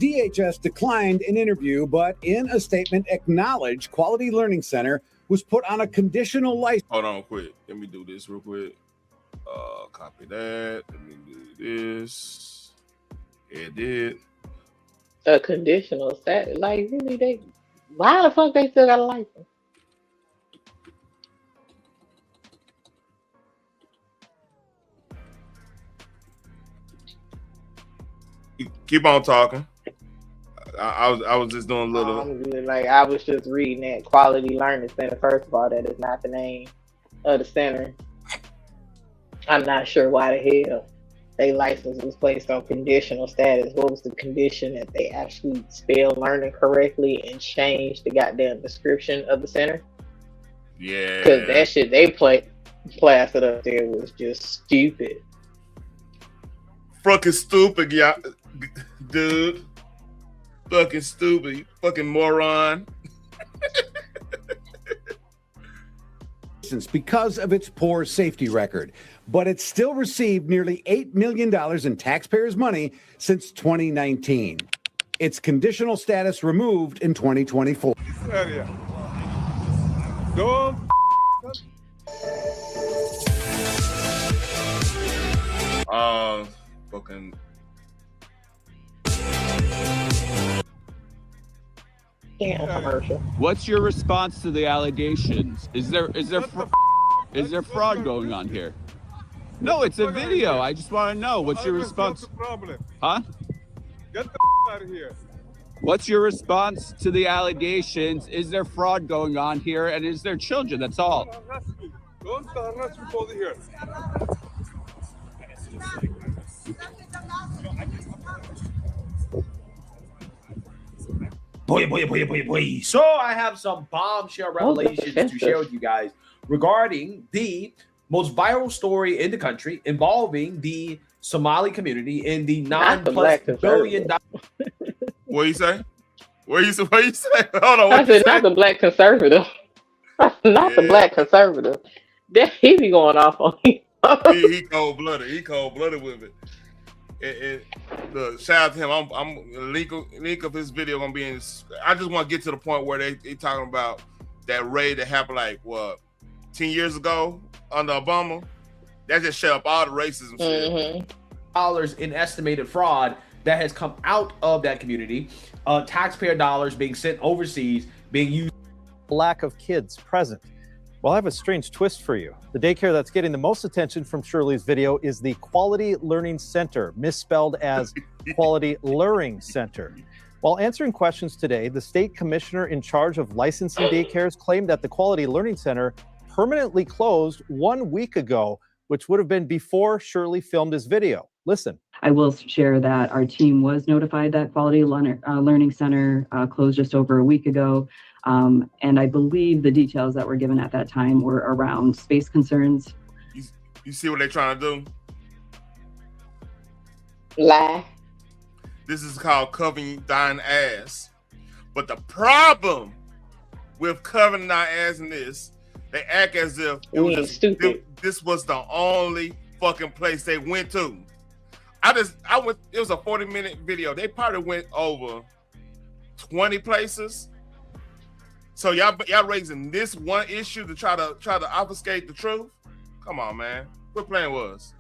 DHS declined an interview, but in a statement acknowledged Quality Learning Center was put on a conditional license. Hold on quick. Let me do this real quick. Copy that. Let me do this. Edit. A conditional status. Like, really, why the fuck they still got a license? Keep on talking. I was just doing a little. I was just reading that Quality Learning Center. First of all, that is not the name of the center. I'm not sure why the hell they license was placed on conditional status. What was the condition that they actually spelled learning correctly and changed the goddamn description of the center? Yeah. Because that shit they plastered up there was just stupid. Fucking stupid, yeah, dude. Fucking stupid, you fucking moron. Because of its poor safety record, but it still received nearly $8 million in taxpayers' money since 2019. Its conditional status removed in 2024. Fucking. Damn commercial. What's your response to the allegations? Is there fraud going on here? No, it's a video. I just want to know. What's your response? Huh? Get the out of here. What's your response to the allegations? Is there fraud going on here? And is there children? That's all. Don't harass me over here. Boy. So I have some bombshell revelations to share with you guys regarding the most viral story in the country involving the Somali community in the $9+ billion. What you say? What you say? Hold on. I said not the black conservative. Not the black conservative. He be going off on me. he cold blooded. He cold blooded with it. Look, shout out to him. I'm link of his video gonna be in. I just want to get to the point where they talking about that raid that happened like what 10 years ago under Obama. That just shut up all the racism shit. Dollars in estimated fraud that has come out of that community. Taxpayer dollars being sent overseas, being used. Lack of kids present. Well, I have a strange twist for you. The daycare that's getting the most attention from Shirley's video is the Quality Learning Center, misspelled as Quality Luring Center. While answering questions today, the state commissioner in charge of licensing daycares claimed that the Quality Learning Center permanently closed 1 week ago, which would have been before Shirley filmed his video. Listen. I will share that our team was notified that Quality Learning Center closed just over a week ago. And I believe the details that were given at that time were around space concerns. You see what they're trying to do? Lie. This is called covering thine ass. But the problem with covering thine ass in this, they act as if this was the only fucking place they went to. I went, it was a 40-minute video. They probably went over 20 places. So y'all raising this one issue to try to obfuscate the truth? Come on, man. What plan was?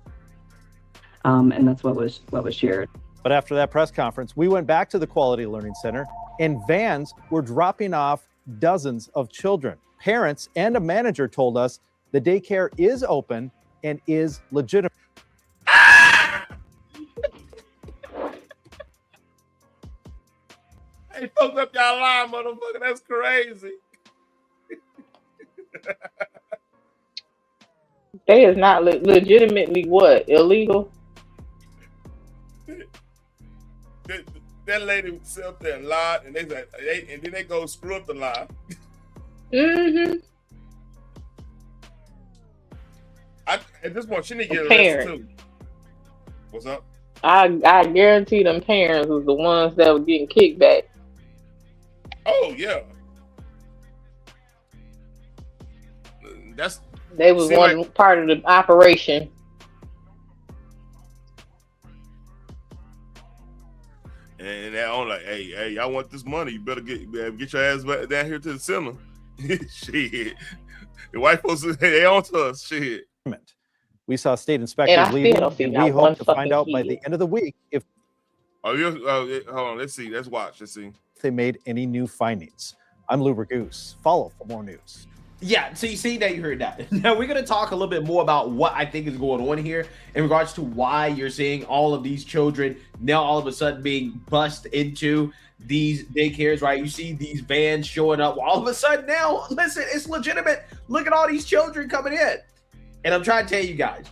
And that's what was shared. But after that press conference, we went back to the Quality Learning Center, and vans were dropping off dozens of children. Parents and a manager told us the daycare is open and is legitimate. Hey, fucked up y'all line, motherfucker. That's crazy. They is not legitimately what? Illegal? That lady sit up there and lied, and and then they go screw up the lie. Mm-hmm. At this point, she need to get arrested too. What's up? I guarantee them parents was the ones that were getting kickback. Oh yeah. They was one part of the operation. And they're on like, hey, y'all want this money? You better get your ass back down here to the center. Shit. The white folks, they on to us. Shit. We saw state inspectors leaving, and we hope to find out by the end of the week if hold on, let's see. Let's watch. Let's see. If they made any new findings. I'm Lou Goose. Follow for more news. Yeah, so you see that you heard that. Now we're going to talk a little bit more about what I think is going on here in regards to why you're seeing all of these children now all of a sudden being bussed into these daycares, right? You see these vans showing up. All of a sudden now, listen, it's legitimate. Look at all these children coming in. And I'm trying to tell you guys,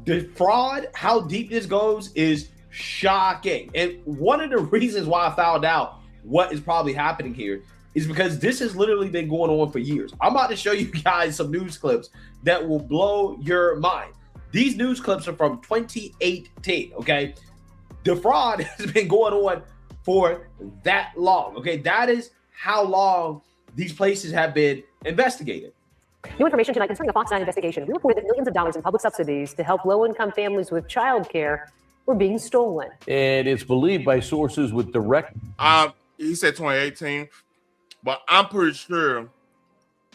the fraud, how deep this goes is shocking. And one of the reasons why I found out what is probably happening here is because this has literally been going on for years. I'm about to show you guys some news clips that will blow your mind. These news clips are from 2018, okay? The fraud has been going on for that long, okay? That is how long these places have been investigated. New information tonight concerning a Fox 9 investigation. We reported that millions of dollars in public subsidies to help low-income families with childcare were being stolen. And it's believed by sources with direct... He said 2018. But I'm pretty sure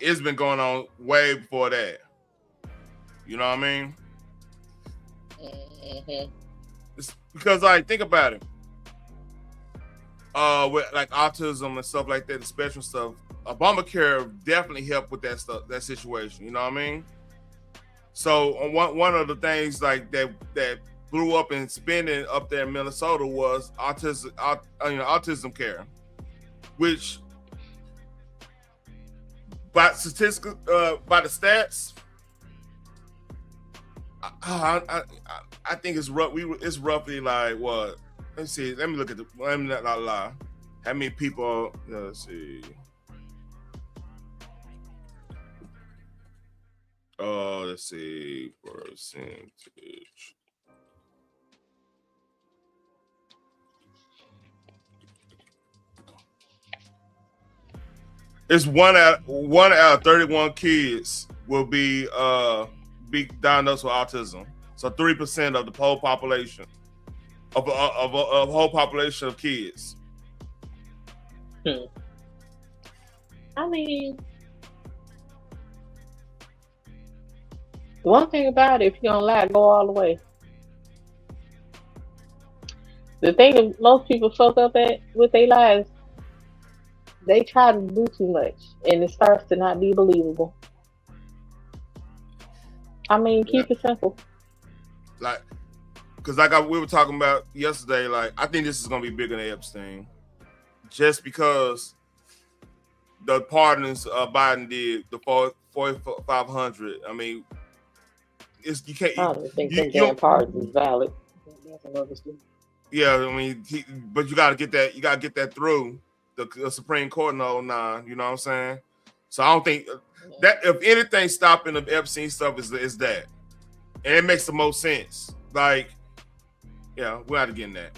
it's been going on way before that. You know what I mean? Mm-hmm. It's because, like, think about it. With like autism and stuff like that, the spectrum stuff, Obamacare definitely helped with that stuff, that situation. You know what I mean? So one of the things like that blew up in spending up there in Minnesota was autism care, which. By statistics, by the stats, I think it's rough. It's roughly like what? Let's see. Let me look at the. Let me not lie. How many people? Let's see. Oh, let's see. Percentage. It's one out of 31 kids will be diagnosed with autism. So 3% of the whole population of whole population of kids. I mean, one thing about it, if you don't lie, go all the way. The thing that most people fuck up at with their lives, they try to do too much, and it starts to not be believable. I mean, keep it simple. Like, because we were talking about yesterday, like, I think this is going to be bigger than Epstein. Just because the pardons Biden did, the 4,500, I mean, you can't... I don't think that pardon is valid. Yeah, I mean, but you got to get that. You got to get that through the Supreme Court in 2009. You know what I'm saying? So I don't think that if anything stopping the Epstein stuff is that, and it makes the most sense. Like, yeah, we're not getting that.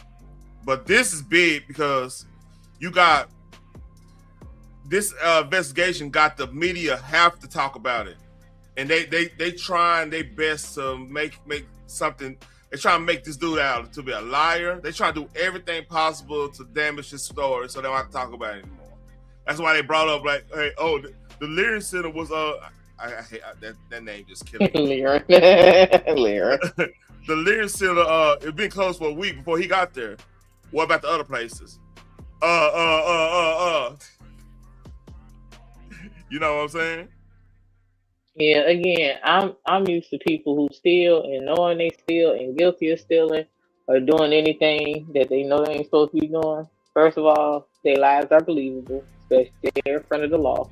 But this is big because you got this investigation. Got the media have to talk about it, and they trying their best to make something. They trying to make this dude out to be a liar. They try to do everything possible to damage his story so they don't have to talk about it anymore. That's why they brought up like, hey, the Leary Center was I hate that name just killing me. Leary. The Leary Center it been closed for a week before he got there. What about the other places? You know what I'm saying? Yeah, again, I'm used to people who steal and knowing they steal and guilty of stealing or doing anything that they know they ain't supposed to be doing. First of all, their lives are believable, especially if they're in front of the law.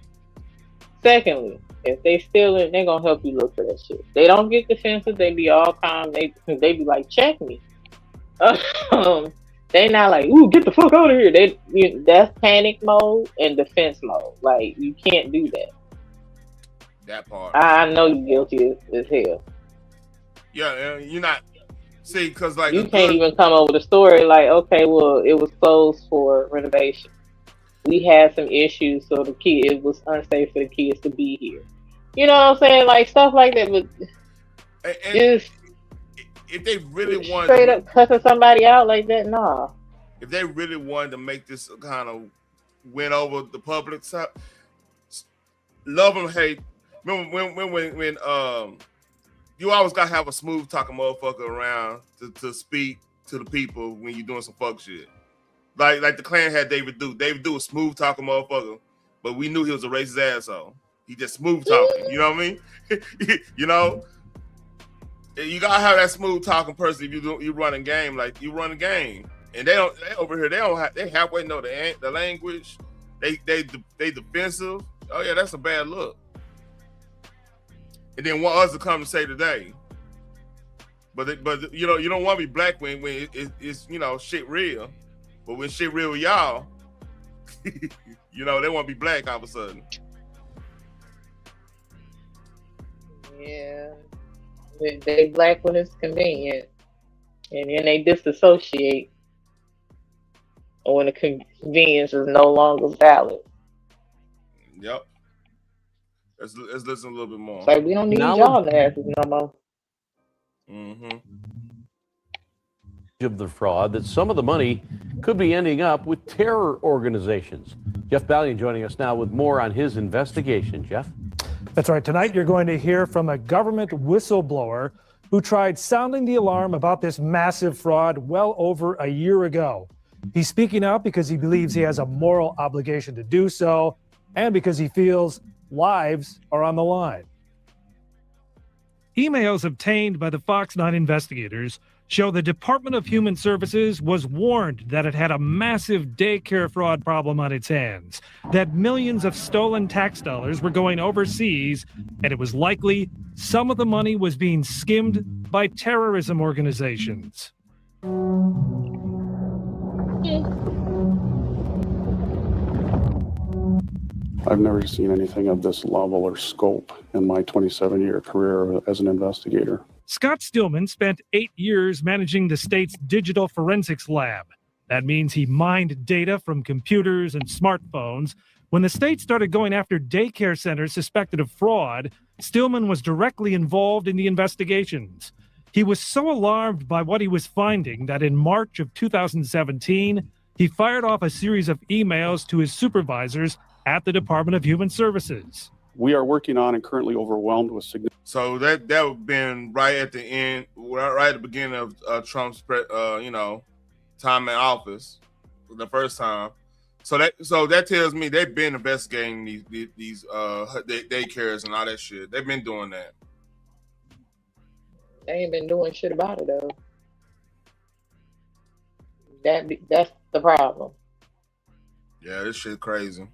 Secondly, if they stealing, they're gonna help you look for that shit. They don't get defensive, they be all calm, they be like, check me. They not like, ooh, get the fuck out of here. That's panic mode and defense mode. Like, you can't do that. That part. I know you're guilty as hell. Yeah, you're not. See, because like you can't even come up with a story like, okay, well, it was closed for renovation. We had some issues, so it was unsafe for the kids to be here. You know what I'm saying? Like stuff like that. But just if they really wanted straight up cussing somebody out like that, nah. If they really wanted to make this kind of win over the public side, love them, hate. Remember when you always gotta have a smooth talking motherfucker around to speak to the people when you're doing some fuck shit. Like the Klan had David Duke. David Duke was smooth talking motherfucker, but we knew he was a racist asshole. He just smooth talking. You know what I mean? You know, you gotta have that smooth talking person if you run a game like you run a game. And they over here they halfway know the language. They defensive. Oh yeah, that's a bad look. And then want us to come and say today, but you know you don't want to be black when it's you know shit real, but when shit real with y'all, you know they want to be black all of a sudden. Yeah, they black when it's convenient, and then they disassociate when the convenience is no longer valid. Yep. Let's listen a little bit more. It's like we don't need y'all asses no more. Mm-hmm. Of the fraud, that some of the money could be ending up with terror organizations. Jeff Ballion joining us now with more on his investigation. Jeff? That's right. Tonight, you're going to hear from a government whistleblower who tried sounding the alarm about this massive fraud well over a year ago. He's speaking out because he believes he has a moral obligation to do so, and because he feels lives are on the line. Emails obtained by the Fox 9 investigators show the Department of Human Services was warned that it had a massive daycare fraud problem on its hands, that millions of stolen tax dollars were going overseas, and it was likely some of the money was being skimmed by terrorism organizations. I've never seen anything of this level or scope in my 27-year career as an investigator. Scott Stillman spent 8 years managing the state's digital forensics lab. That means he mined data from computers and smartphones. When the state started going after daycare centers suspected of fraud, Stillman was directly involved in the investigations. He was so alarmed by what he was finding that in March of 2017, he fired off a series of emails to his supervisors at the Department of Human Services. We are working on and currently overwhelmed with significant. So that would have been right at the end, right at the beginning of Trump's time in office, the first time. So that tells me they've been investigating these daycares and all that shit. They've been doing that. They ain't been doing shit about it though. That's the problem. Yeah, this shit crazy.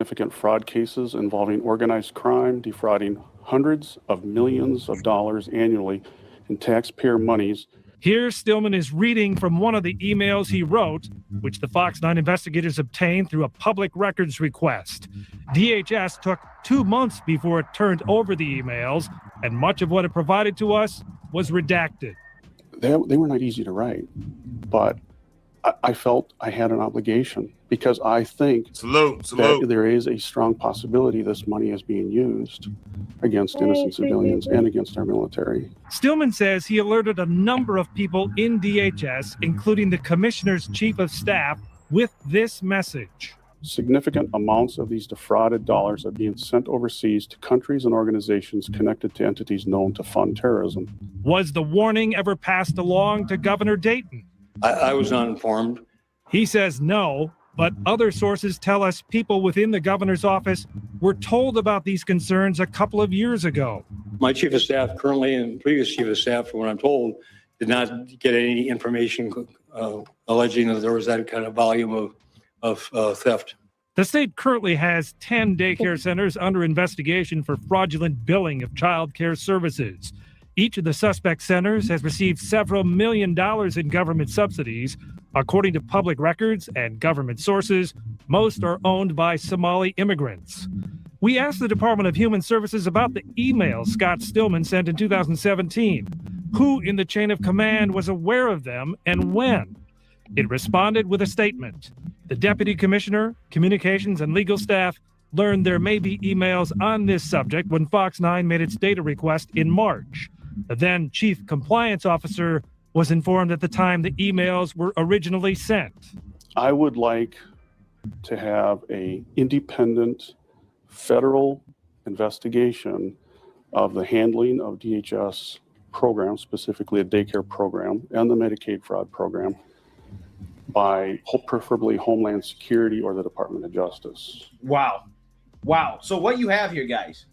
Significant fraud cases involving organized crime, defrauding hundreds of millions of dollars annually in taxpayer monies. Here, Stillman is reading from one of the emails he wrote, which the Fox 9 investigators obtained through a public records request. DHS took 2 months before it turned over the emails, and much of what it provided to us was redacted. They were not easy to write, but I felt I had an obligation because I think that there is a strong possibility this money is being used against innocent civilians and against our military. Stillman says he alerted a number of people in DHS, including the commissioner's chief of staff, with this message. Significant amounts of these defrauded dollars are being sent overseas to countries and organizations connected to entities known to fund terrorism. Was the warning ever passed along to Governor Dayton? I was not informed. He says no, but other sources tell us people within the governor's office were told about these concerns a couple of years ago. My chief of staff currently and previous chief of staff, from what I'm told, did not get any information alleging that there was that kind of volume of theft. The state currently has 10 daycare centers under investigation for fraudulent billing of child care services. Each of the suspect centers has received several $1 million in government subsidies. According to public records and government sources, most are owned by Somali immigrants. We asked the Department of Human Services about the emails Scott Stillman sent in 2017. Who in the chain of command was aware of them and when? It responded with a statement. The Deputy Commissioner, Communications and Legal Staff learned there may be emails on this subject when Fox 9 made its data request in March. The then Chief Compliance Officer was informed at the time the emails were originally sent. I would like to have an independent federal investigation of the handling of DHS programs, specifically a daycare program and the Medicaid fraud program, by preferably Homeland Security or the Department of Justice. Wow. So what you have here, guys?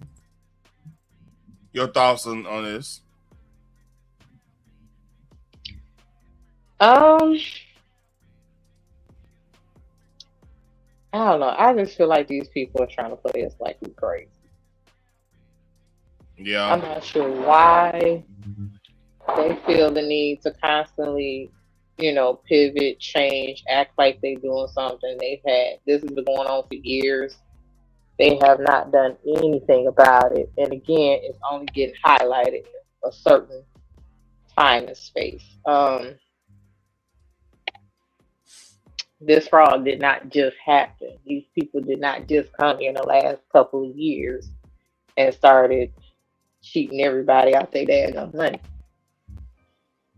Your thoughts on this? I don't know. I just feel like these people are trying to play us like we're crazy. Yeah. I'm not sure why they feel the need to constantly, pivot, change, act like they're doing something. This has been going on for years. They have not done anything about it. And again, it's only getting highlighted a certain time and space. This fraud did not just happen. These people did not just come here in the last couple of years and started cheating everybody out their daggone money.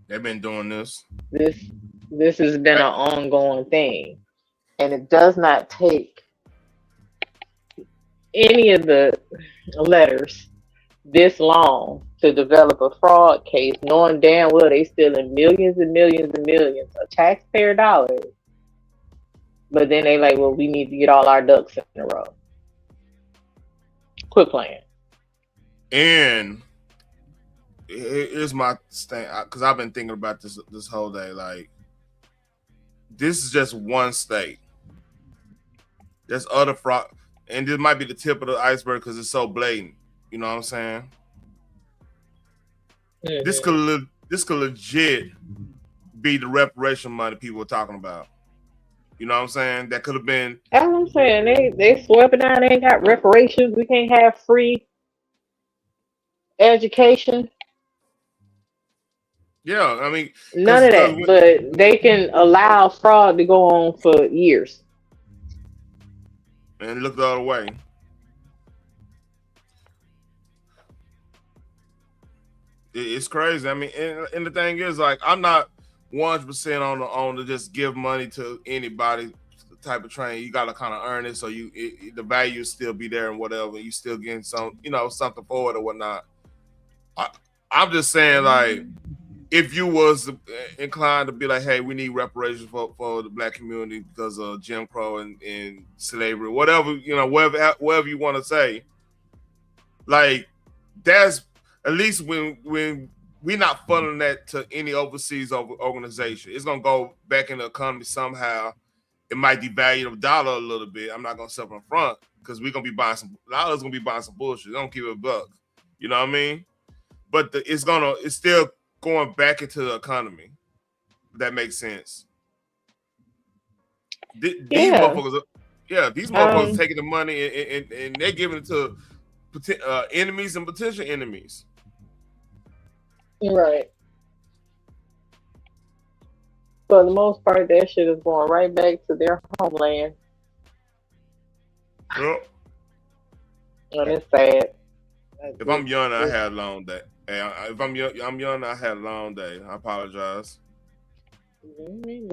They've been doing this. This has been an ongoing thing. And it does not take any of the letters this long to develop a fraud case, knowing damn well they stealing millions and millions and millions of taxpayer dollars. But then they like, well, we need to get all our ducks in a row. Quit playing. And here's my thing, because I've been thinking about this whole day. Like, this is just one state. There's other fraud, and this might be the tip of the iceberg because it's so blatant. You know what I'm saying? Mm-hmm. This could legit be the reparation money people are talking about. You know what I'm saying? That could have been. That's what I'm saying. They swept it down. They ain't got reparations. We can't have free education. Yeah, I mean, none of that. But they can allow fraud to go on for years. And look the other way. It's crazy. I mean, and the thing is, like, I'm not 100% on to just give money to anybody type of train. You got to kind of earn it, so the value still be there and whatever. You still getting some, something for it or whatnot. I'm just saying, like, if you was inclined to be like, hey, we need reparations for the black community because of Jim Crow and slavery, whatever, whatever you want to say, like, that's at least when we're not funneling that to any overseas organization. It's going to go back in the economy somehow. It might devalue the dollar a little bit. I'm not going to suffer in front because we're going to be buying a lot of us going to be buying some bullshit. They don't keep it a buck. You know what I mean? But it's still going back into the economy. If that makes sense. These motherfuckers, these motherfuckers taking the money and they're giving it to enemies and potential enemies. Right. For the most part, that shit is going right back to their homeland. Yep. And it's sad. If I'm young, I had a long day. If I'm young, I had a long day. I apologize. You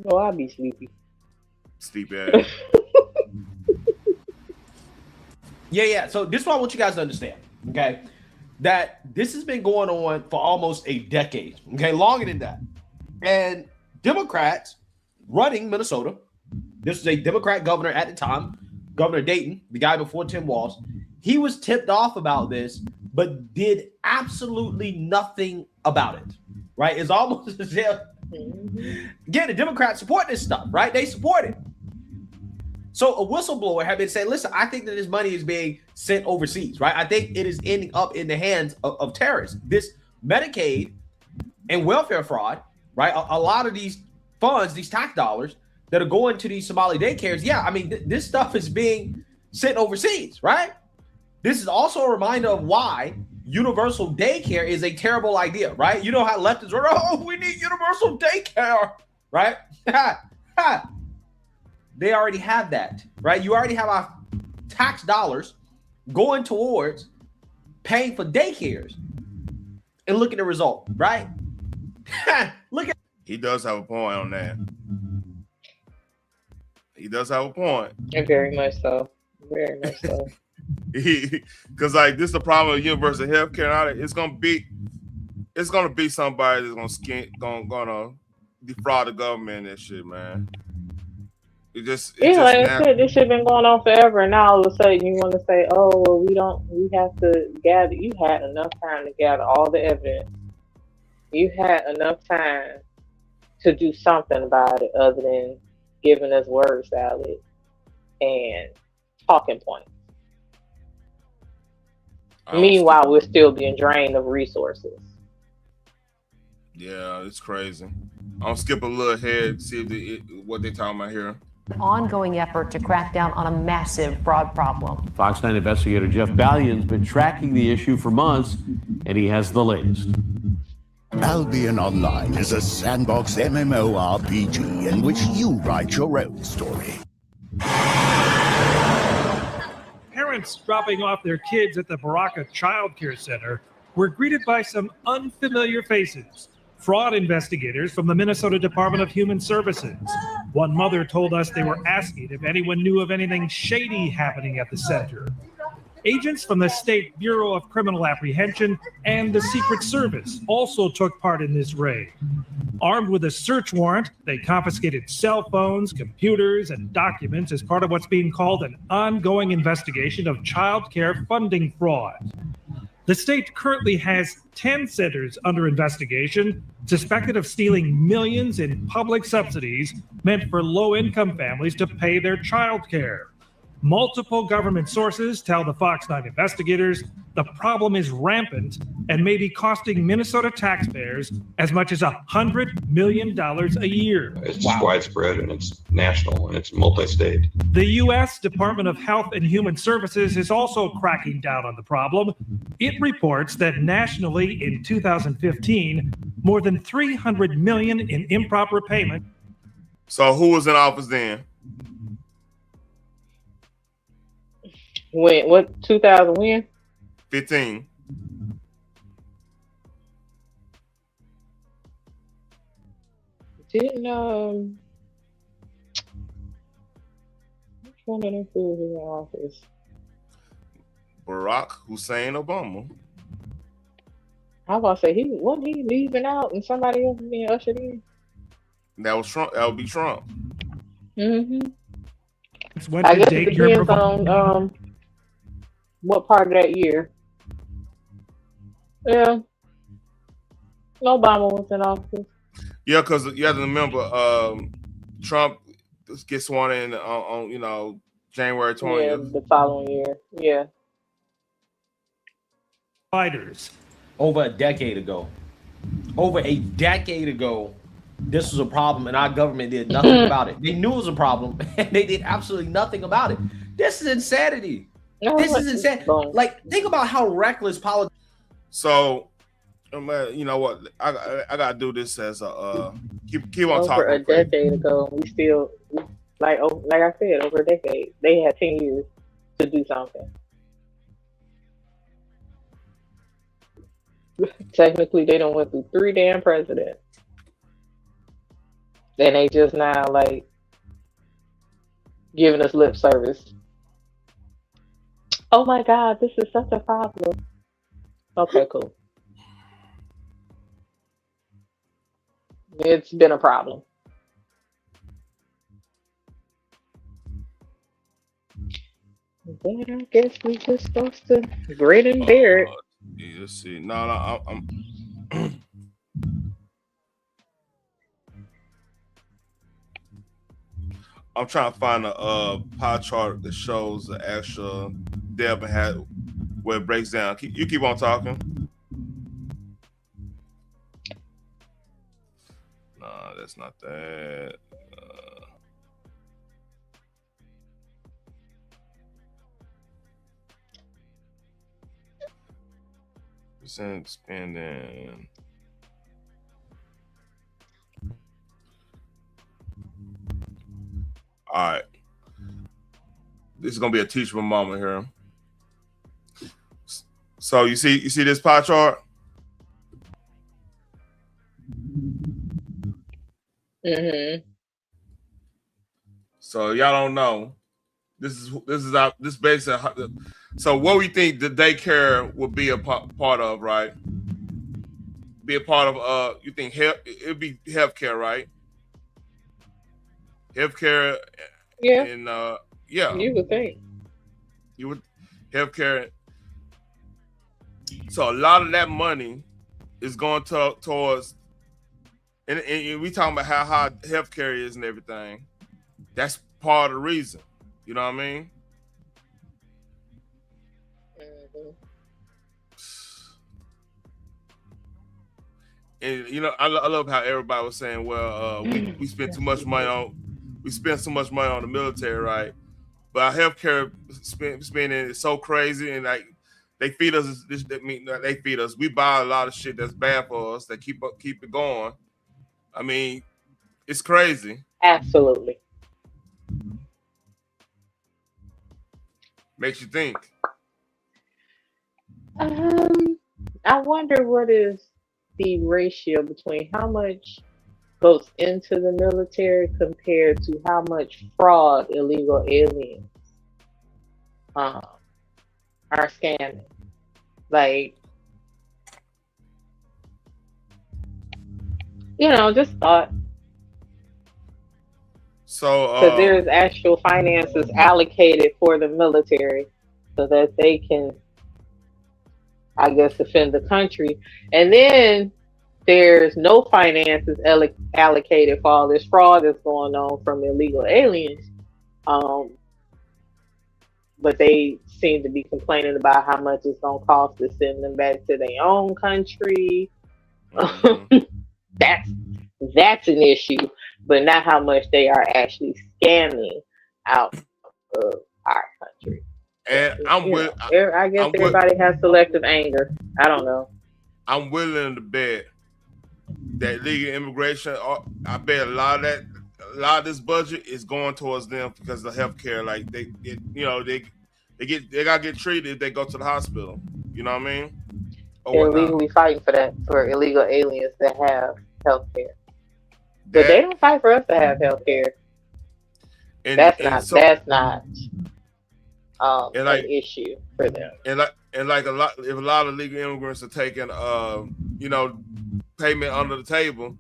know I'll be sleepy. Sleepy ass. Yeah. So this is what I want you guys to understand, okay? That this has been going on for almost a decade, okay? Longer than that. And Democrats running Minnesota, this was a Democrat governor at the time, Governor Dayton, the guy before Tim Walz, he was tipped off about this, but did absolutely nothing about it, right? It's almost as if, again, the Democrats support this stuff, right? They support it. So a whistleblower had been saying, listen, I think that this money is being sent overseas, right? I think it is ending up in the hands of terrorists. This Medicaid and welfare fraud, right? A lot of these funds, these tax dollars that are going to these Somali daycares, I mean, this stuff is being sent overseas, right? This is also a reminder of why universal daycare is a terrible idea, right? You know how leftists are, we need universal daycare, right? They already have that, right? You already have our tax dollars going towards paying for daycares. And look at the result, right? He does have a point on that. He does have a point. Very much so. Very much so. Because like this is the problem with universal health care. It's gonna be somebody that's gonna defraud the government and shit, man. Like I said, this shit been going on forever, and now all of a sudden you want to say, oh, well, we have to gather. You had enough time to gather all the evidence. You had enough time to do something about it other than giving us word salad and talking points. Meanwhile, we're still being drained of resources. Yeah, it's crazy. I'll skip a little ahead, see what they're talking about here. Ongoing effort to crack down on a massive fraud problem. Fox 9 investigator Jeff Ballion's been tracking the issue for months, and he has the latest. Albion Online is a sandbox MMORPG in which you write your own story. Parents dropping off their kids at the Baraka Child Care Center were greeted by some unfamiliar faces. Fraud investigators from the Minnesota Department of Human Services. One mother told us they were asking if anyone knew of anything shady happening at the center. Agents from the State Bureau of Criminal Apprehension and the Secret Service also took part in this raid. Armed with a search warrant, they confiscated cell phones, computers, and documents as part of what's being called an ongoing investigation of child care funding fraud. The state currently has 10 centers under investigation, suspected of stealing millions in public subsidies meant for low-income families to pay their child care. Multiple government sources tell the Fox 9 investigators the problem is rampant and may be costing Minnesota taxpayers as much as $100 million a year. It's widespread and it's national and it's multi-state. The U.S. Department of Health and Human Services is also cracking down on the problem. It reports that nationally in 2015, more than $300 million in improper payment. So who was in office then? When? What? 2000 when? 15. Didn't which one of them fools was in office? Barack Hussein Obama. I was about to say wasn't he leaving out and somebody else was being ushered in? That was Trump. That would be Trump. Mm-hmm. I guess it depends on what part of that year. Yeah. Obama was in office. Yeah, because you have to remember, Trump gets sworn in on January 20th. Yeah, the following year. Yeah. Providers. over a decade ago. Over a decade ago, this was a problem, and our government did nothing about it. They knew it was a problem, and they did absolutely nothing about it. This is insanity. This is insane. Like, think about how reckless politics. So, you know what? I gotta do this as a keep on Over talking. a decade ago, we still like I said, over a decade, they had 10 years to do something. Technically, they done went through 3 damn presidents, and they just now like giving us lip service. Oh my God, this is such a problem. Okay, cool. It's been a problem. Then I guess we just supposed to grin and bear it. Yeah, let's see. No, I'm I'm trying to find a pie chart that shows the actual Devin had where it breaks down. You keep on talking. No, that's not that. Percent spending. All right. This is gonna be a teachable moment here. So you see this pie chart? Mm-hmm. So y'all don't know. This basically. So what we think the daycare will be a part of, right? Be a part of. You think it'd be healthcare, right? Healthcare. Yeah. And yeah. You would think. You would healthcare. So a lot of that money is going towards, and we talking about how hard healthcare is and everything. That's part of the reason. You know what I mean? Mm-hmm. And you know, I love how everybody was saying, well, we spend too much money on the military, right? But our healthcare spending is so crazy, and like they feed us. They feed us. We buy a lot of shit that's bad for us that keep it going. I mean, it's crazy. Absolutely. Makes you think. I wonder what is the ratio between how much goes into the military compared to how much fraud illegal aliens are scamming. Like, you know, just thought. So because there's actual finances allocated for the military so that they can, I guess, defend the country. And then there's no finances allocated for all this fraud that's going on from illegal aliens. But they seem to be complaining about how much it's going to cost to send them back to their own country. Mm-hmm. That's an issue, but not how much they are actually scamming out of our country. And I guess everybody has selective anger. I don't know. I'm willing to bet that legal immigration. I bet a lot of this budget is going towards them because of healthcare. Like they gotta get treated if they go to the hospital. You know what I mean? They're legally fighting for that, for illegal aliens that have healthcare. But they don't fight for us to have healthcare. That's not an issue for them. And like a lot of legal immigrants are taking payment under the table,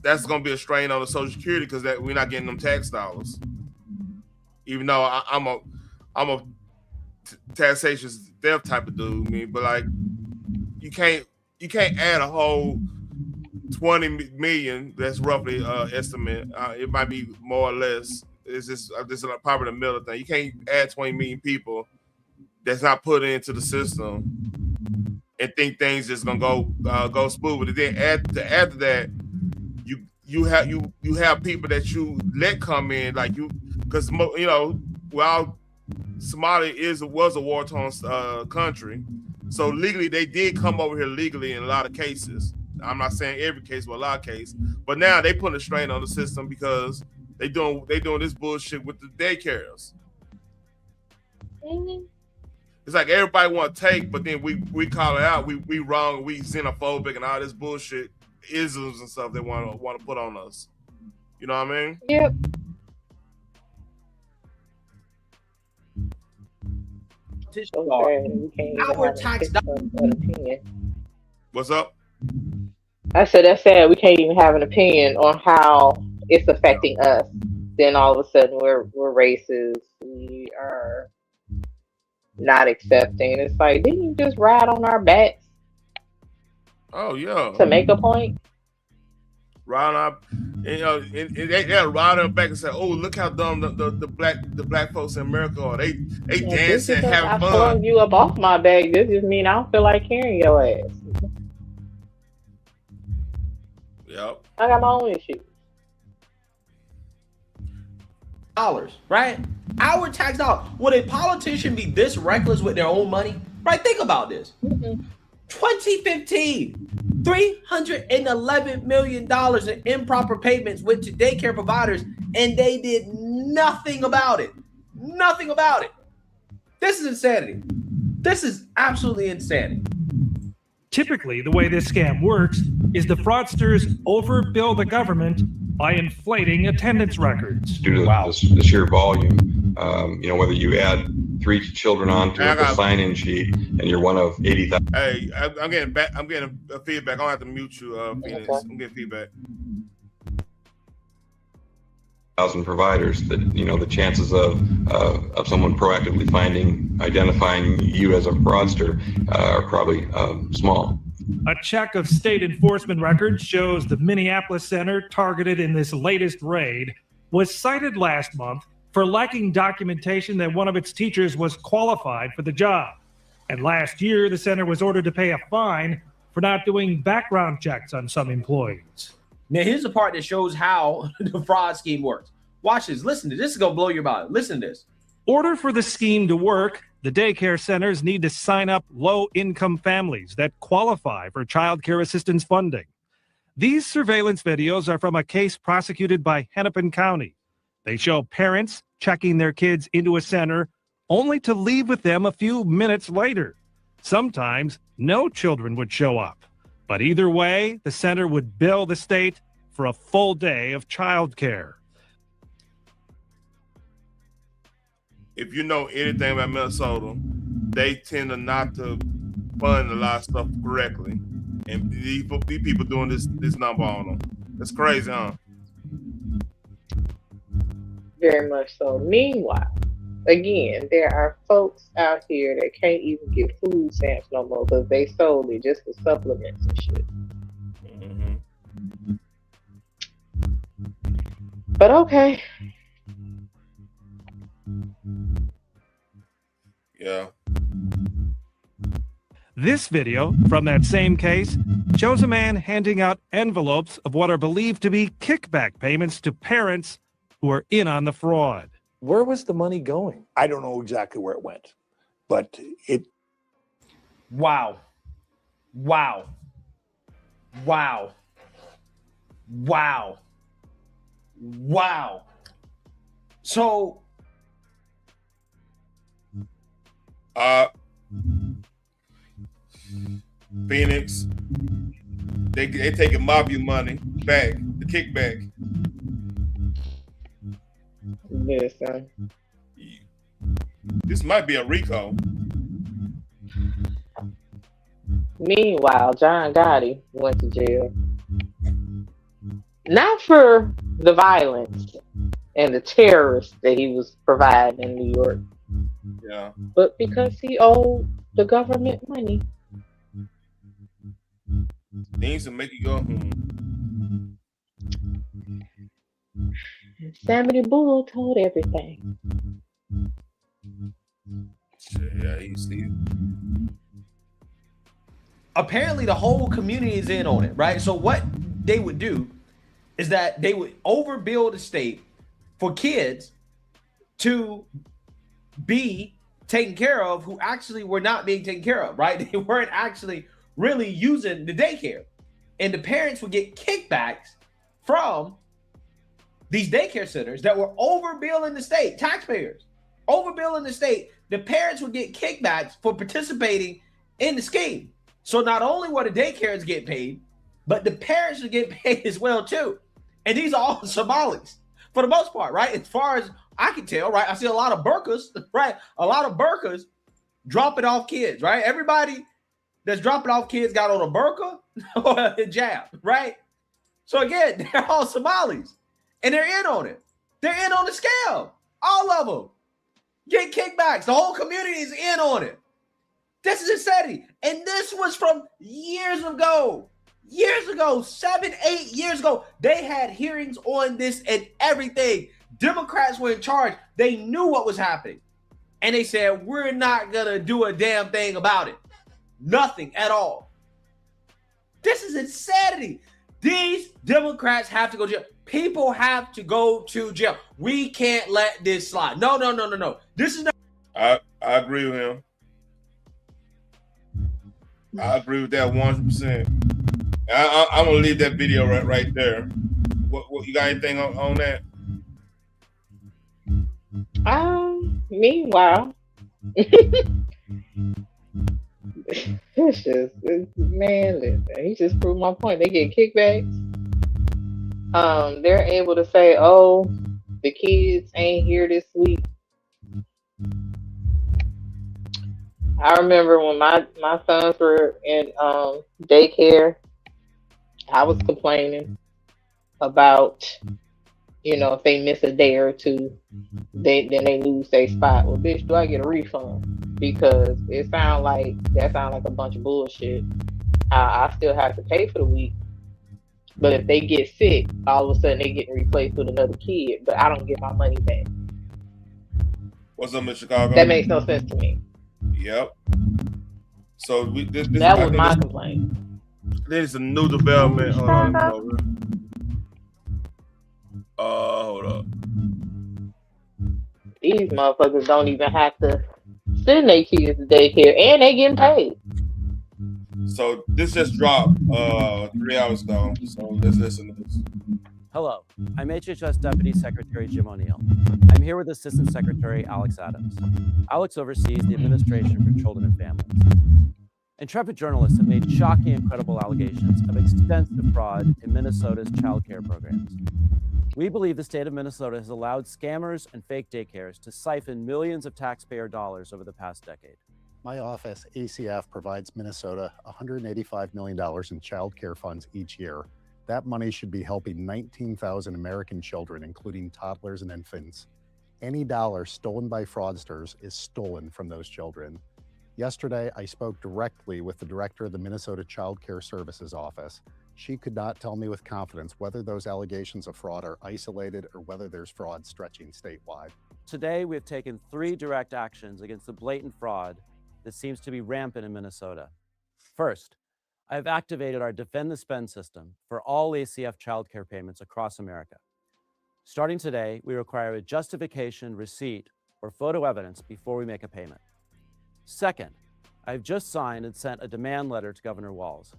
that's gonna be a strain on the Social Security because we're not getting them tax dollars. Even though I'm a taxation death type of dude, but like you can't add a whole 20 million. That's roughly estimate. It might be more or less. It's just probably the middle thing. You can't add 20 million people that's not put into the system and think things just gonna go smooth. But then after that, you have people that you let come in, like because while Somali was a war-torn country, so legally they did come over here legally in a lot of cases. I'm not saying every case, but a lot of cases. But now they putting a strain on the system because they doing this bullshit with the daycares. It's like everybody want to take, but then we call it out. We wrong. We xenophobic and all this bullshit isms and stuff they want to put on us. You know what I mean? Yep. Our tax What's up? I said that's sad. We can't even have an opinion on how it's affecting us. Then all of a sudden we're racist. We are not accepting. It's like, didn't you just ride on our backs Oh yeah. to make a point? Ride up, and they ride on back and say, "Oh, look how dumb the black folks in America are. They Yeah, just dancing, because I having flung fun." you up off my back, this just mean I don't feel like carrying your ass. Yep. I got my own issues. Dollars, right? Our tax dollars. Would a politician be this reckless with their own money? Right? Think about this. 2015, $311 million in improper payments went to daycare providers, and they did nothing about it. Nothing about it. This is insanity. This is absolutely insanity. Typically, the way this scam works is the fraudsters overbill the government by inflating attendance records. Due to the sheer volume, whether you add 3 children onto a sign-in sheet and you're one of 80,000. Hey, I'm getting a feedback. I don't have to mute you, Phoenix. I'm getting feedback. Providers, that the chances of someone proactively identifying you as a fraudster are probably small. A check of state enforcement records shows the Minneapolis center targeted in this latest raid was cited last month for lacking documentation that one of its teachers was qualified for the job. And last year, the center was ordered to pay a fine for not doing background checks on some employees. Now, here's the part that shows how the fraud scheme works. Watch this. Listen to this. This is going to blow your mind. Listen to this. Order for the scheme to work, the daycare centers need to sign up low-income families that qualify for child care assistance funding. These surveillance videos are from a case prosecuted by Hennepin County. They show parents checking their kids into a center only to leave with them a few minutes later. Sometimes no children would show up. But either way, the center would bill the state for a full day of child care. If you know anything about Minnesota, they tend to not to fund a lot of stuff correctly. And these people doing this number on them. That's crazy, huh? Very much so. Meanwhile, again, there are folks out here that can't even get food stamps no more because they sold it just for supplements and shit. Mm-hmm. But okay. Yeah. This video from that same case shows a man handing out envelopes of what are believed to be kickback payments to parents who are in on the fraud. Where was the money going? I don't know exactly where it went, but it. Wow. Wow. Wow. Wow. Wow. So. Phoenix, they taking mafia money back, the kickback. Listen. This might be a RICO. Meanwhile, John Gotti went to jail. Not for the violence and the terrorists that he was providing in New York. Yeah. But because he owed the government money. Things to make you go, Sammy Bull told everything. Yeah, he's Steve. apparently the whole community is in on it, right? So what they would do is that they would overbuild the state for kids to be taken care of who actually were not being taken care of, right? They weren't actually really using the daycare. And the parents would get kickbacks from these daycare centers that were overbilling the state, taxpayers, overbilling the state. The parents would get kickbacks for participating in the scheme. So not only were the daycares get paid, but the parents would get paid as well too. And these are all Somalis for the most part, right? As far as I can tell, right? I see a lot of burqas, right? A lot of burqas dropping off kids, right? Everybody that's dropping off kids got on a burqa or a hijab, right? So again, they're all Somalis and they're in on it. They're in on the scale. All of them get kickbacks. The whole community is in on it. This is insanity. And this was from years ago. 7, 8 years ago. They had hearings on this and everything. Democrats were in charge. They knew what was happening. And they said, we're not going to do a damn thing about it. Nothing at all. This is insanity. These Democrats have to go to jail. People have to go to jail. We can't let this slide. No. This is not. I agree with him. I agree with that 100%. I'm gonna leave that video right there. What you got anything on that? Meanwhile, listen, he just proved my point. They get kickbacks. They're able to say, "Oh, the kids ain't here this week." I remember when my sons were in daycare, I was complaining about, if they miss a day or two, then they lose their spot. Well, bitch, do I get a refund? Because that sound like a bunch of bullshit. I still have to pay for the week. But if they get sick, all of a sudden they get replaced with another kid, but I don't get my money back. What's up in Chicago? That makes no sense to me. Yep. So that was my complaint. There's a new development. Hold up. These motherfuckers don't even have to send their kids to daycare, and they getting paid. So this just dropped 3 hours ago. So let's listen to this. Hello, I'm HHS Deputy Secretary Jim O'Neill. I'm here with Assistant Secretary Alex Adams. Alex oversees the Administration for Children and Families. Intrepid journalists have made shocking and credible allegations of extensive fraud in Minnesota's child care programs. We believe the state of Minnesota has allowed scammers and fake daycares to siphon millions of taxpayer dollars over the past decade. My office, ACF, provides Minnesota $185 million in child care funds each year. That money should be helping 19,000 American children, including toddlers and infants. Any dollar stolen by fraudsters is stolen from those children. Yesterday, I spoke directly with the director of the Minnesota Child Care Services Office. She could not tell me with confidence whether those allegations of fraud are isolated or whether there's fraud stretching statewide. Today, we have taken 3 direct actions against the blatant fraud that seems to be rampant in Minnesota. First, I have activated our Defend the Spend system for all ACF child care payments across America. Starting today, we require a justification, receipt, or photo evidence before we make a payment. Second, I have just signed and sent a demand letter to Governor Walz.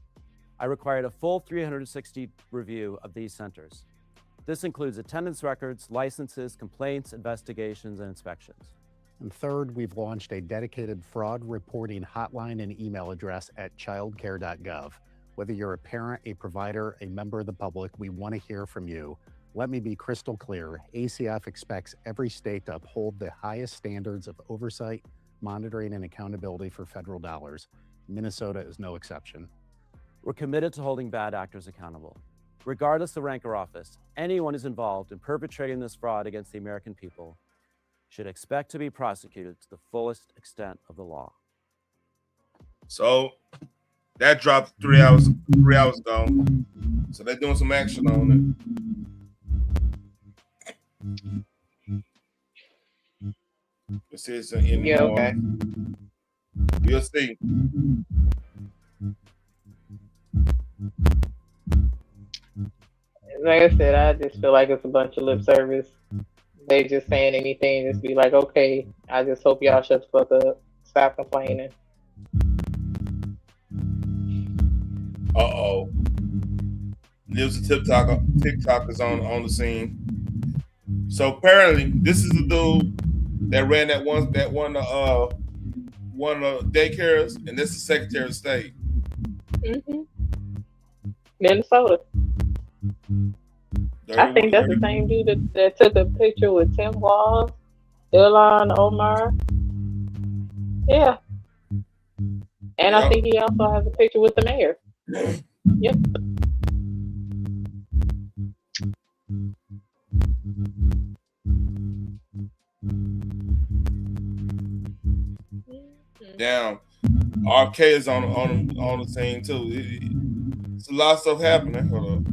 I required a full 360 review of these centers. This includes attendance records, licenses, complaints, investigations, and inspections. And third, we've launched a dedicated fraud reporting hotline and email address at childcare.gov. Whether you're a parent, a provider, a member of the public, we want to hear from you. Let me be crystal clear. ACF expects every state to uphold the highest standards of oversight, monitoring, and accountability for federal dollars. Minnesota is no exception. We're committed to holding bad actors accountable. Regardless of rank or office, anyone who's involved in perpetrating this fraud against the American people should expect to be prosecuted to the fullest extent of the law. So that dropped 3 hours ago. So they're doing some action on it. Let's see it's in okay. We'll see. Like I said, I just feel like it's a bunch of lip service. They just saying anything, just be like, okay, I just hope y'all shut the fuck up. Stop complaining. Uh-oh. There's a TikTok is on the scene. So apparently, this is the dude that ran that one daycares, and this is Secretary of State. Mm-hmm. Minnesota. I think that's the same dude that took a picture with Tim Walz, Ilhan Omar. Yeah. And I think he also has a picture with the mayor. Yep. Damn. RK is on the scene too. It's a lot of stuff happening. Hold up.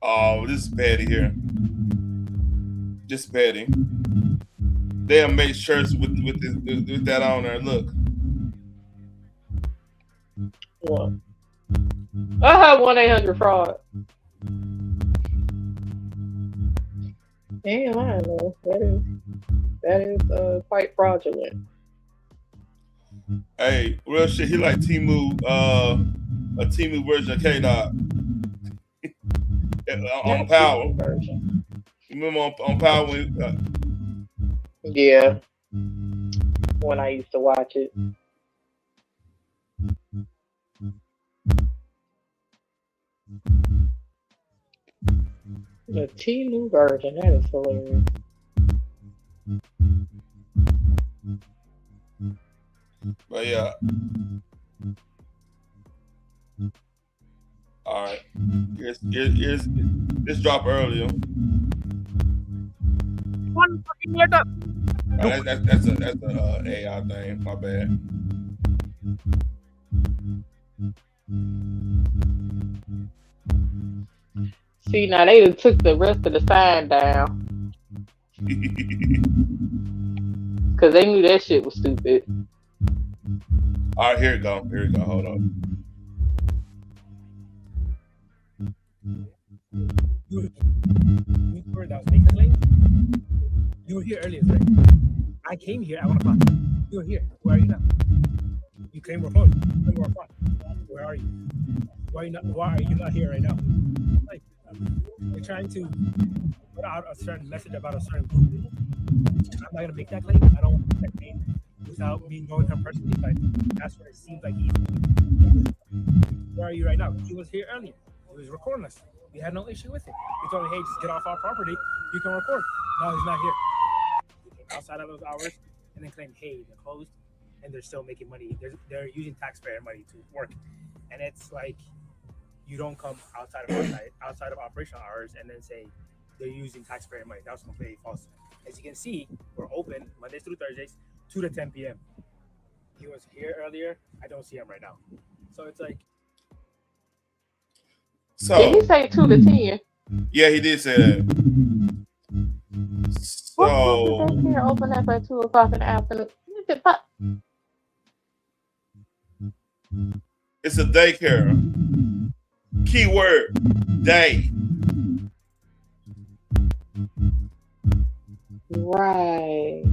Oh, this is petty here. Just petty. They'll make shirts with that on there. Look. What? I have 1-800-FRAUD. Damn, I don't know. That is quite fraudulent. Hey, real shit. He like Temu, a Temu version of K-Dot. On Power. Version. You remember on Power when? Yeah. When I used to watch it. The Temu version, that is hilarious. But yeah. All right. Here's this drop earlier. One fucking letter. That's a AI thing. My bad. See, now they done took the rest of the sign down. Because they knew that shit was stupid. All right, here it go. Hold on. You were that was making the claim? You were here earlier, right? I came here at 1 o'clock. You were here. Where are you now? You came before. Where are you? Why are you not here right now? Like, you're trying to put out a certain message about a certain group. I'm not gonna make that claim. I don't want to make that claim without me knowing him personally, but that's what it seems like he's. Where are you right now? He was here earlier. He was recording us. We had no issue with it. We told him, hey, just get off our property. You can record. No, he's not here. Outside of those hours, and then claim, hey, they're closed, and they're still making money. They're using taxpayer money to work, and it's like you don't come outside of operational hours and then say they're using taxpayer money. That was completely false. As you can see, we're open Mondays through Thursdays, 2 to 10 p.m. He was here earlier. I don't see him right now. So it's like. So, did he say 2 to 10? Yeah, he did say that. So what did they here open up at 2 o'clock in the afternoon? It's a daycare. Keyword day. Right.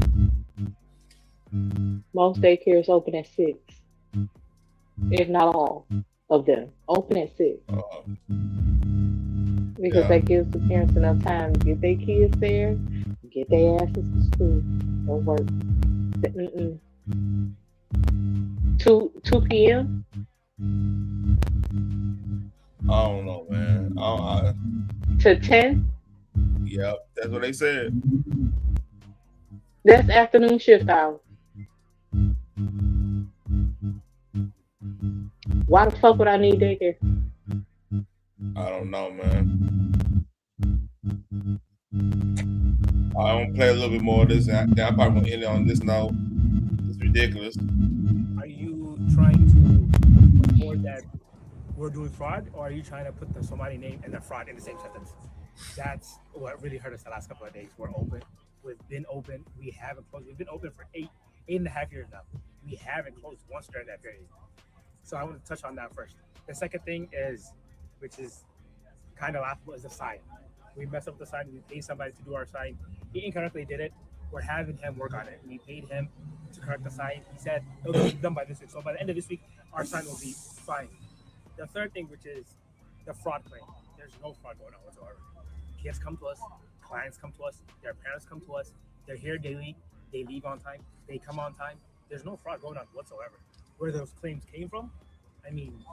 Most daycares open at 6. If not all of them. Open at 6. Because that gives the parents enough time to get their kids there, get their asses to school, and work. 2 p.m.? I don't know, man. To 10? Yep, that's what they said. That's afternoon shift hours. Why the fuck would I need daycare? I don't know, man. I want to play a little bit more of this. I probably want to end it on this note. It's ridiculous. Are you trying to report that we're doing fraud, or are you trying to put the Somali name and the fraud in the same sentence? That's what really hurt us the last couple of days. We're open. We've been open. We haven't closed. We've been open for eight and a half years now. We haven't closed once during that period. So I want to touch on that first. The second thing is, which is kind of laughable, is the sign. We messed up the sign. We paid somebody to do our sign. He incorrectly did it. We're having him work on it. We paid him to correct the sign. He said it'll be done by this week. So by the end of this week, our sign will be fine. The third thing, which is the fraud claim. There's no fraud going on whatsoever. Kids come to us, clients come to us, their parents come to us. They're here daily. They leave on time. They come on time. There's no fraud going on whatsoever. Where those claims came from, I mean,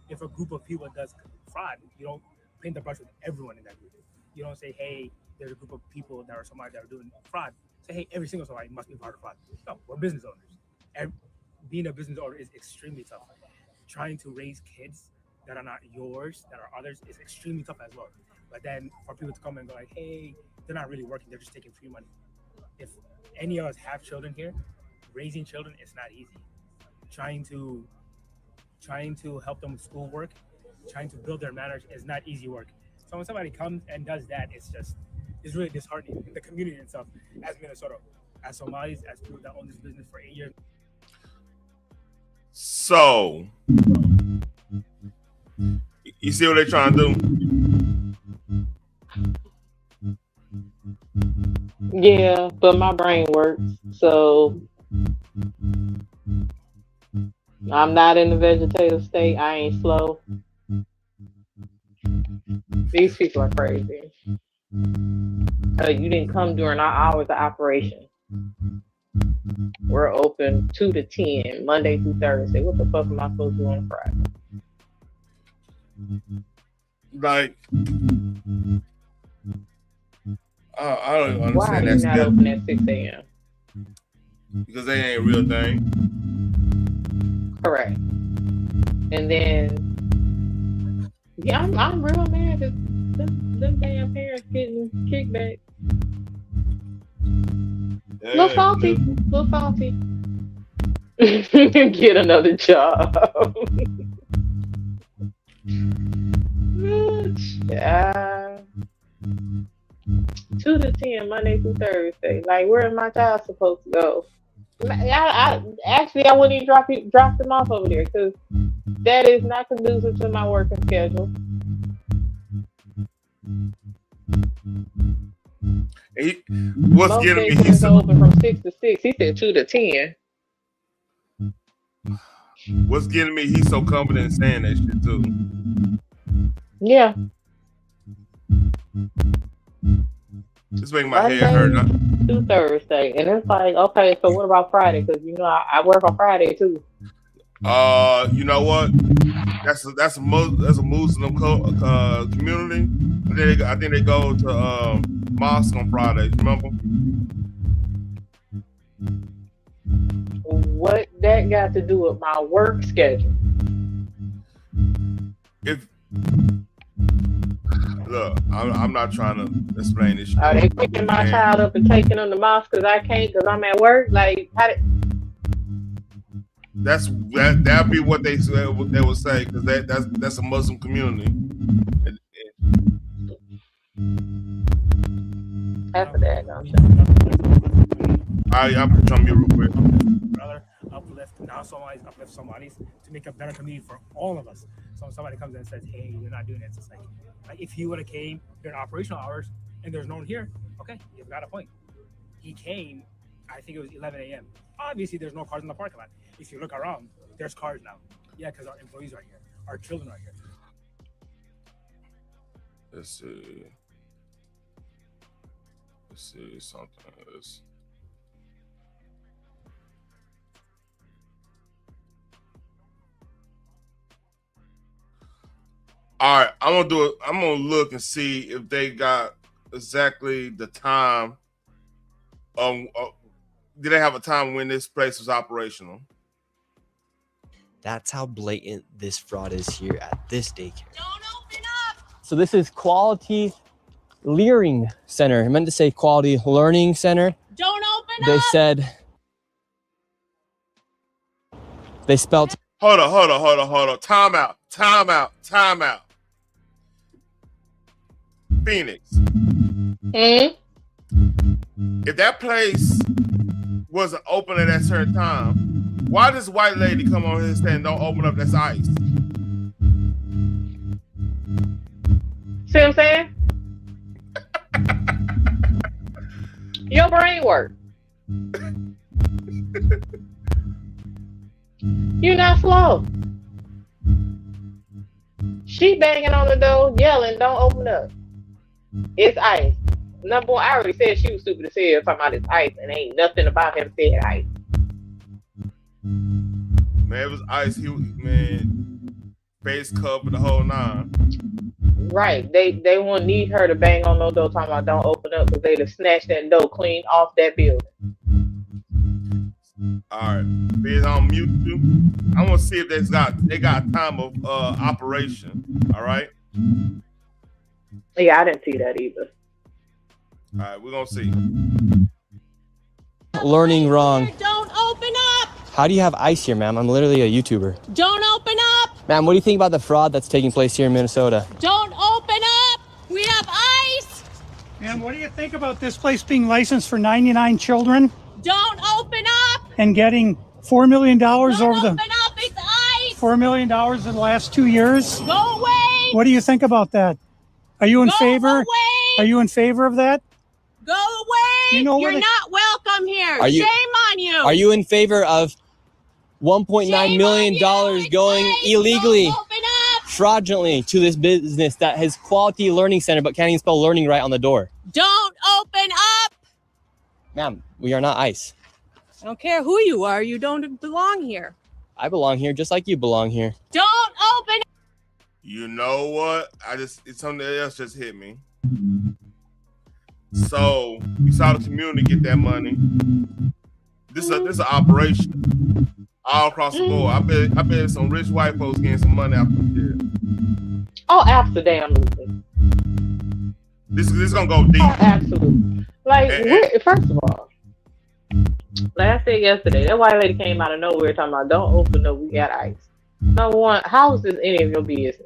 if a group of people does fraud, you don't paint the brush with everyone in that group. You don't say, hey, there's a group of people that are Somali that are doing fraud. Say, hey, every single Somali must be part of fraud. No, we're business owners. Being a business owner is extremely tough. Trying to raise kids that are not yours, that are others, is extremely tough as well. But then for people to come and go like, hey, they're not really working, they're just taking free money. If any of us have children here, raising children is not easy. Trying to help them with schoolwork, trying to build their manners is not easy work. So when somebody comes and does that, it's really disheartening in the community itself, as Minnesota, as Somalis, as people that own this business for 8 years. So, you see what they're trying to do? Yeah, but my brain works, so I'm not in the vegetative state. I ain't slow. These people are crazy. You didn't come during our hours of operation. We're open 2 to 10, Monday through Thursday. What the fuck am I supposed to do on Friday? Like, I don't even Why are understand you that. not open at 6 a.m.? Because they ain't a real thing. Correct. And then, yeah, I'm real mad at them damn parents getting kickback. Little salty. Get another job. Yeah. 2 to 10, Monday through Thursday. Like, where is my child supposed to go? I wouldn't even drop them off over there because that is not conducive to my working schedule. What's getting me? He's open from 6 to 6. He said 2 to 10. What's getting me? He's so confident in saying that shit too. Yeah. It's making my head hurt. To Thursday, and it's like, okay, so what about Friday? Because I work on Friday too. You know what? That's a Muslim community. I think they go to mosque on Fridays. Remember? What that got to do with my work schedule? Look, I'm not trying to explain this shit. Are they picking my child up and taking him to mosque because I can't because I'm at work? Like, how did... That'd be what they would say because that's a Muslim community. After that, I'm trying to be real quick. Brother, uplift Somalis to make a better community for all of us. So when somebody comes in and says, hey, you're not doing it, it's like if you would have came during operational hours and there's no one here, okay, you've got a point. He came, I think it was 11 a.m. Obviously, there's no cars in the parking lot. If you look around, there's cars now. Yeah, because our employees are here. Our children are here. Let's see something. All right, I'm gonna look and see if they got exactly the time. Did they have a time when this place was operational? That's how blatant this fraud is here at this daycare. So this is Quality Learning Center. I meant to say Quality Learning Center. Don't open They said they spelled. Hold on. Time out. Phoenix. if that place wasn't open at that certain time, why does white lady come on here saying don't open up? That's ICE. See what I'm saying? Your brain work. You're not slow. She banging on the door, yelling, don't open up. It's ICE. Number one, I already said she was stupid as hell talking about it's ICE, and ain't nothing about him saying ICE. Man, it was ICE. He was, man, face covered the whole nine. Right. They won't need her to bang on no door talking about don't open up, because they'd have snatched that door clean off that building. All right, being on mute too. I want to see if they got time of operation. All right. Yeah, I didn't see that either. All right, we're gonna see. Learning wrong. Don't open up! How do you have ICE here, ma'am? I'm literally a YouTuber. Don't open up! Ma'am, what do you think about the fraud that's taking place here in Minnesota? Don't open up! We have ICE! Man, what do you think about this place being licensed for 99 children Don't open up! and getting $4 million over Open the up! It's ICE! $4 million in the last 2 years? Go away! What do you think about that? Are you in Go favor? away! Are you in favor of that? Go away! You know You're where they- not welcome here. Are you- Shame on you! Are you in favor of $1.9 million going illegally, fraudulently to this business that has quality learning center but can't even spell learning right on the door? Don't open up! Ma'am, we are not ICE. I don't care who you are. You don't belong here. I belong here just like you belong here. Don't open up! You know what? It's something else just hit me. So we saw the community get that money. This is an operation all across the board. I bet some rich white folks getting some money out of this. Oh, absolutely. This is gonna go deep. Oh, absolutely. Like, first of all, like I said yesterday, that white lady came out of nowhere talking about don't open up, we got ICE. Number one, how is this any of your business?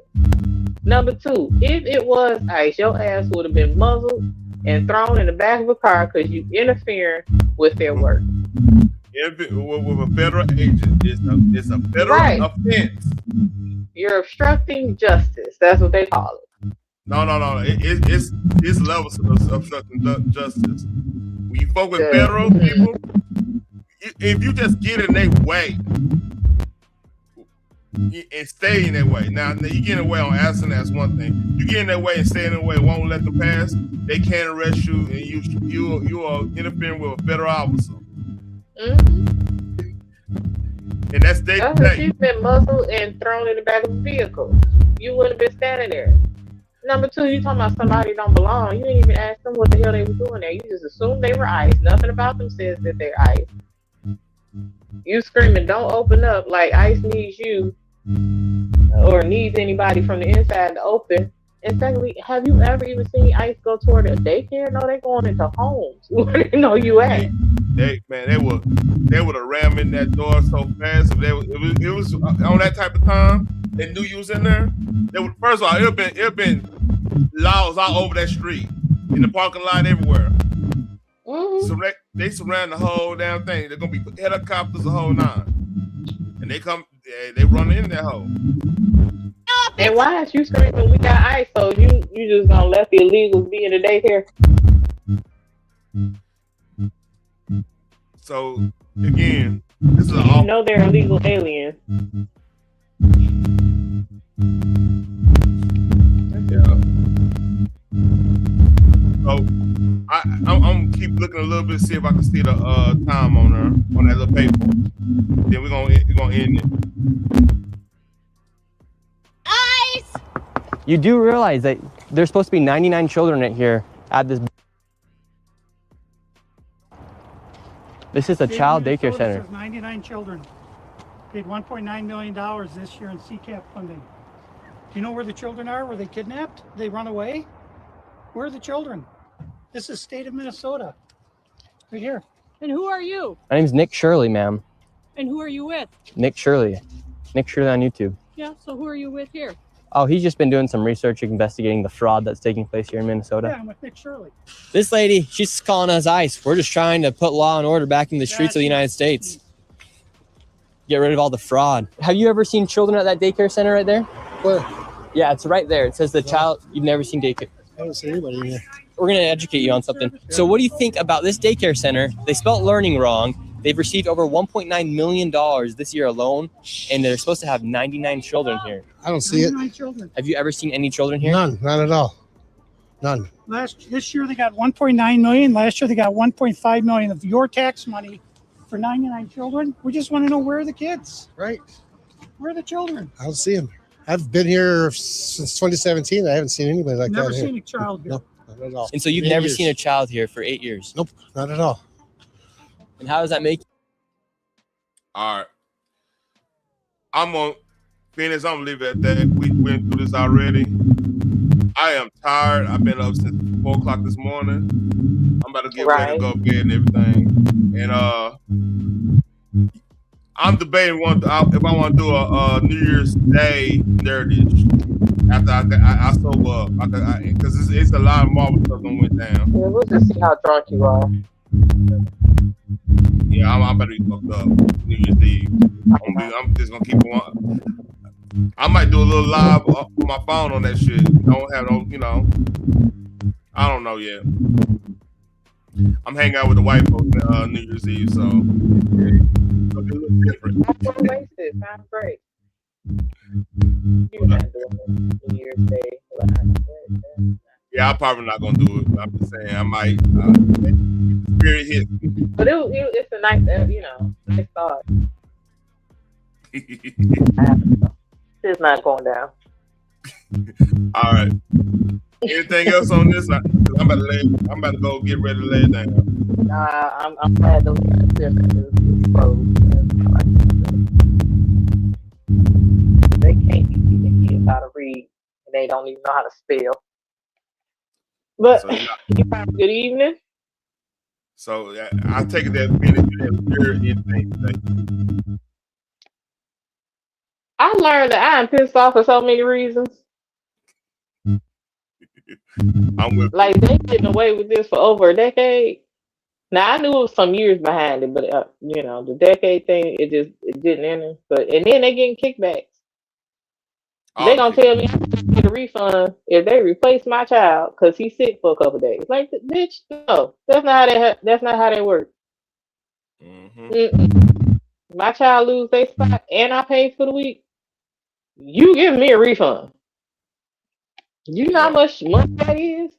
Number two, if it was ICE, your ass would have been muzzled and thrown in the back of a car because you interfering with their work. With a federal agent, it's a federal offense. You're obstructing justice. That's what they call it. No. It's levels of obstructing justice. When you fuck with federal people, if you just get in their way and stay in their way. Now you get in their way on accident, that's one thing. You get in their way and stay in their way, won't let them pass, they can't arrest you, and you are interfering with a federal officer. And that's she's been muzzled and thrown in the back of a vehicle. You wouldn't have been standing there. Number two, you talking about somebody don't belong. You didn't even ask them what the hell they were doing there. You just assumed they were ICE. Nothing about them says that they're ICE. You screaming, don't open up, like ICE needs you or needs anybody from the inside to open. And secondly, have you ever even seen ICE go toward a daycare? No, they're going into homes where they know you at. They would have rammed in that door so fast. If it was on that type of time, they knew you was in there. They would, first of all, it'd been laws all over that street, in the parking lot, everywhere. So they surround the whole damn thing. They're gonna be helicopters, the whole nine, and they run in that hole. And why is you screaming we got ICE? So you just gonna let the illegals be in the daycare? So again, this is all. You know they're illegal aliens. Yeah. So I'm keep looking a little bit, see if I can see the time on there on that little paper. Then we're gonna end it. ICE! You do realize that there's supposed to be 99 children in here at this. This is a child daycare center. 99 children. Paid $1.9 million this year in CCAP funding. Do you know where the children are? Were they kidnapped? They run away? Where are the children? This is state of Minnesota. Right here. And who are you? My name's Nick Shirley, ma'am. And who are you with? Nick Shirley. Nick Shirley on YouTube. Yeah, so who are you with here? Oh, he's just been doing some research investigating the fraud that's taking place here in Minnesota. Yeah, I'm with Nick Shirley. This lady, she's calling us ICE. We're just trying to put law and order back in the streets of the United States. Get rid of all the fraud. Have you ever seen children at that daycare center right there? Where? Yeah, it's right there. It says the child, you've never seen daycare. I don't see anybody in here. We're going to educate you on something. So what do you think about this daycare center? They spelled learning wrong. They've received over $1.9 million this year alone, and they're supposed to have 99 children here. I don't see it. Have you ever seen any children here? None, not at all. None. This year they got 1.9 million. Last year they got 1.5 million of your tax money for 99 children. We just want to know where are the kids? Right. Where are the children? I don't see them. I've been here since 2017. I haven't seen anybody like Never that seen here. a child here. No, not at all. And so you've 8 never years. seen a child here for 8 years? Nope, not at all. And how does that make you? All right. I'm going to finish. I'm going to leave it at that. We went through this already. I am tired. I've been up since 4 o'clock this morning. I'm about to get ready to go to bed and everything. And I'm debating if I want to do a New Year's Day nerdage after I sober up. Because it's a lot of Marvel stuff that went down. Yeah, we'll just see how drunk you are. Yeah, I'm about to be fucked up New Year's Eve. I'm just going to keep on. I might do a little live on my phone on that shit. Don't have no, I don't know yet. I'm hanging out with the white folks New Year's Eve, so it'll be a little different. Don't waste it. Sounds great. You're not doing New Year's Day. Yeah, I'm probably not gonna do it. I'm just saying I might. Spirit hit. But it's a nice, nice thought. It's not going down. All right. Anything else on this? I'm about to go get ready to lay it down. I'm glad those is closed. They can't be teaching kids how to read, and they don't even know how to spell. But you have a good evening. So I take it that minute you didn't hear anything today. I learned that I'm pissed off for so many reasons. Like they getting away with this for over a decade. Now I knew it was some years behind it, but the decade thing, it didn't enter. And then they getting kickbacks. They gonna tell me I can get a refund if they replace my child because he's sick for a couple of days. Like, bitch, no, that's not how that works. My child lose their spot and I paid for the week. You give me a refund. You know how much money that is?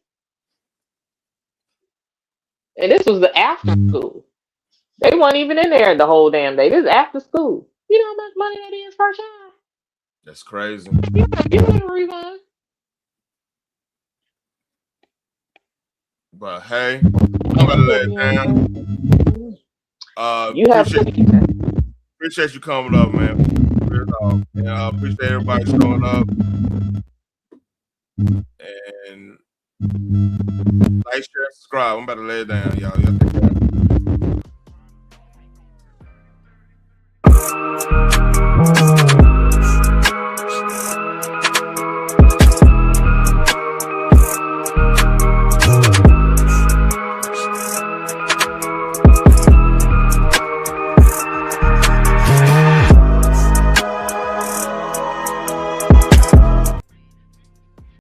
And this was the after school. They weren't even in there the whole damn day. This is after school. You know how much money that is per child? That's crazy. Give me a refund. But hey, I'm gonna lay it down. Appreciate you coming up, man. And appreciate everybody showing up. And like, share, subscribe. I'm about to lay it down, y'all.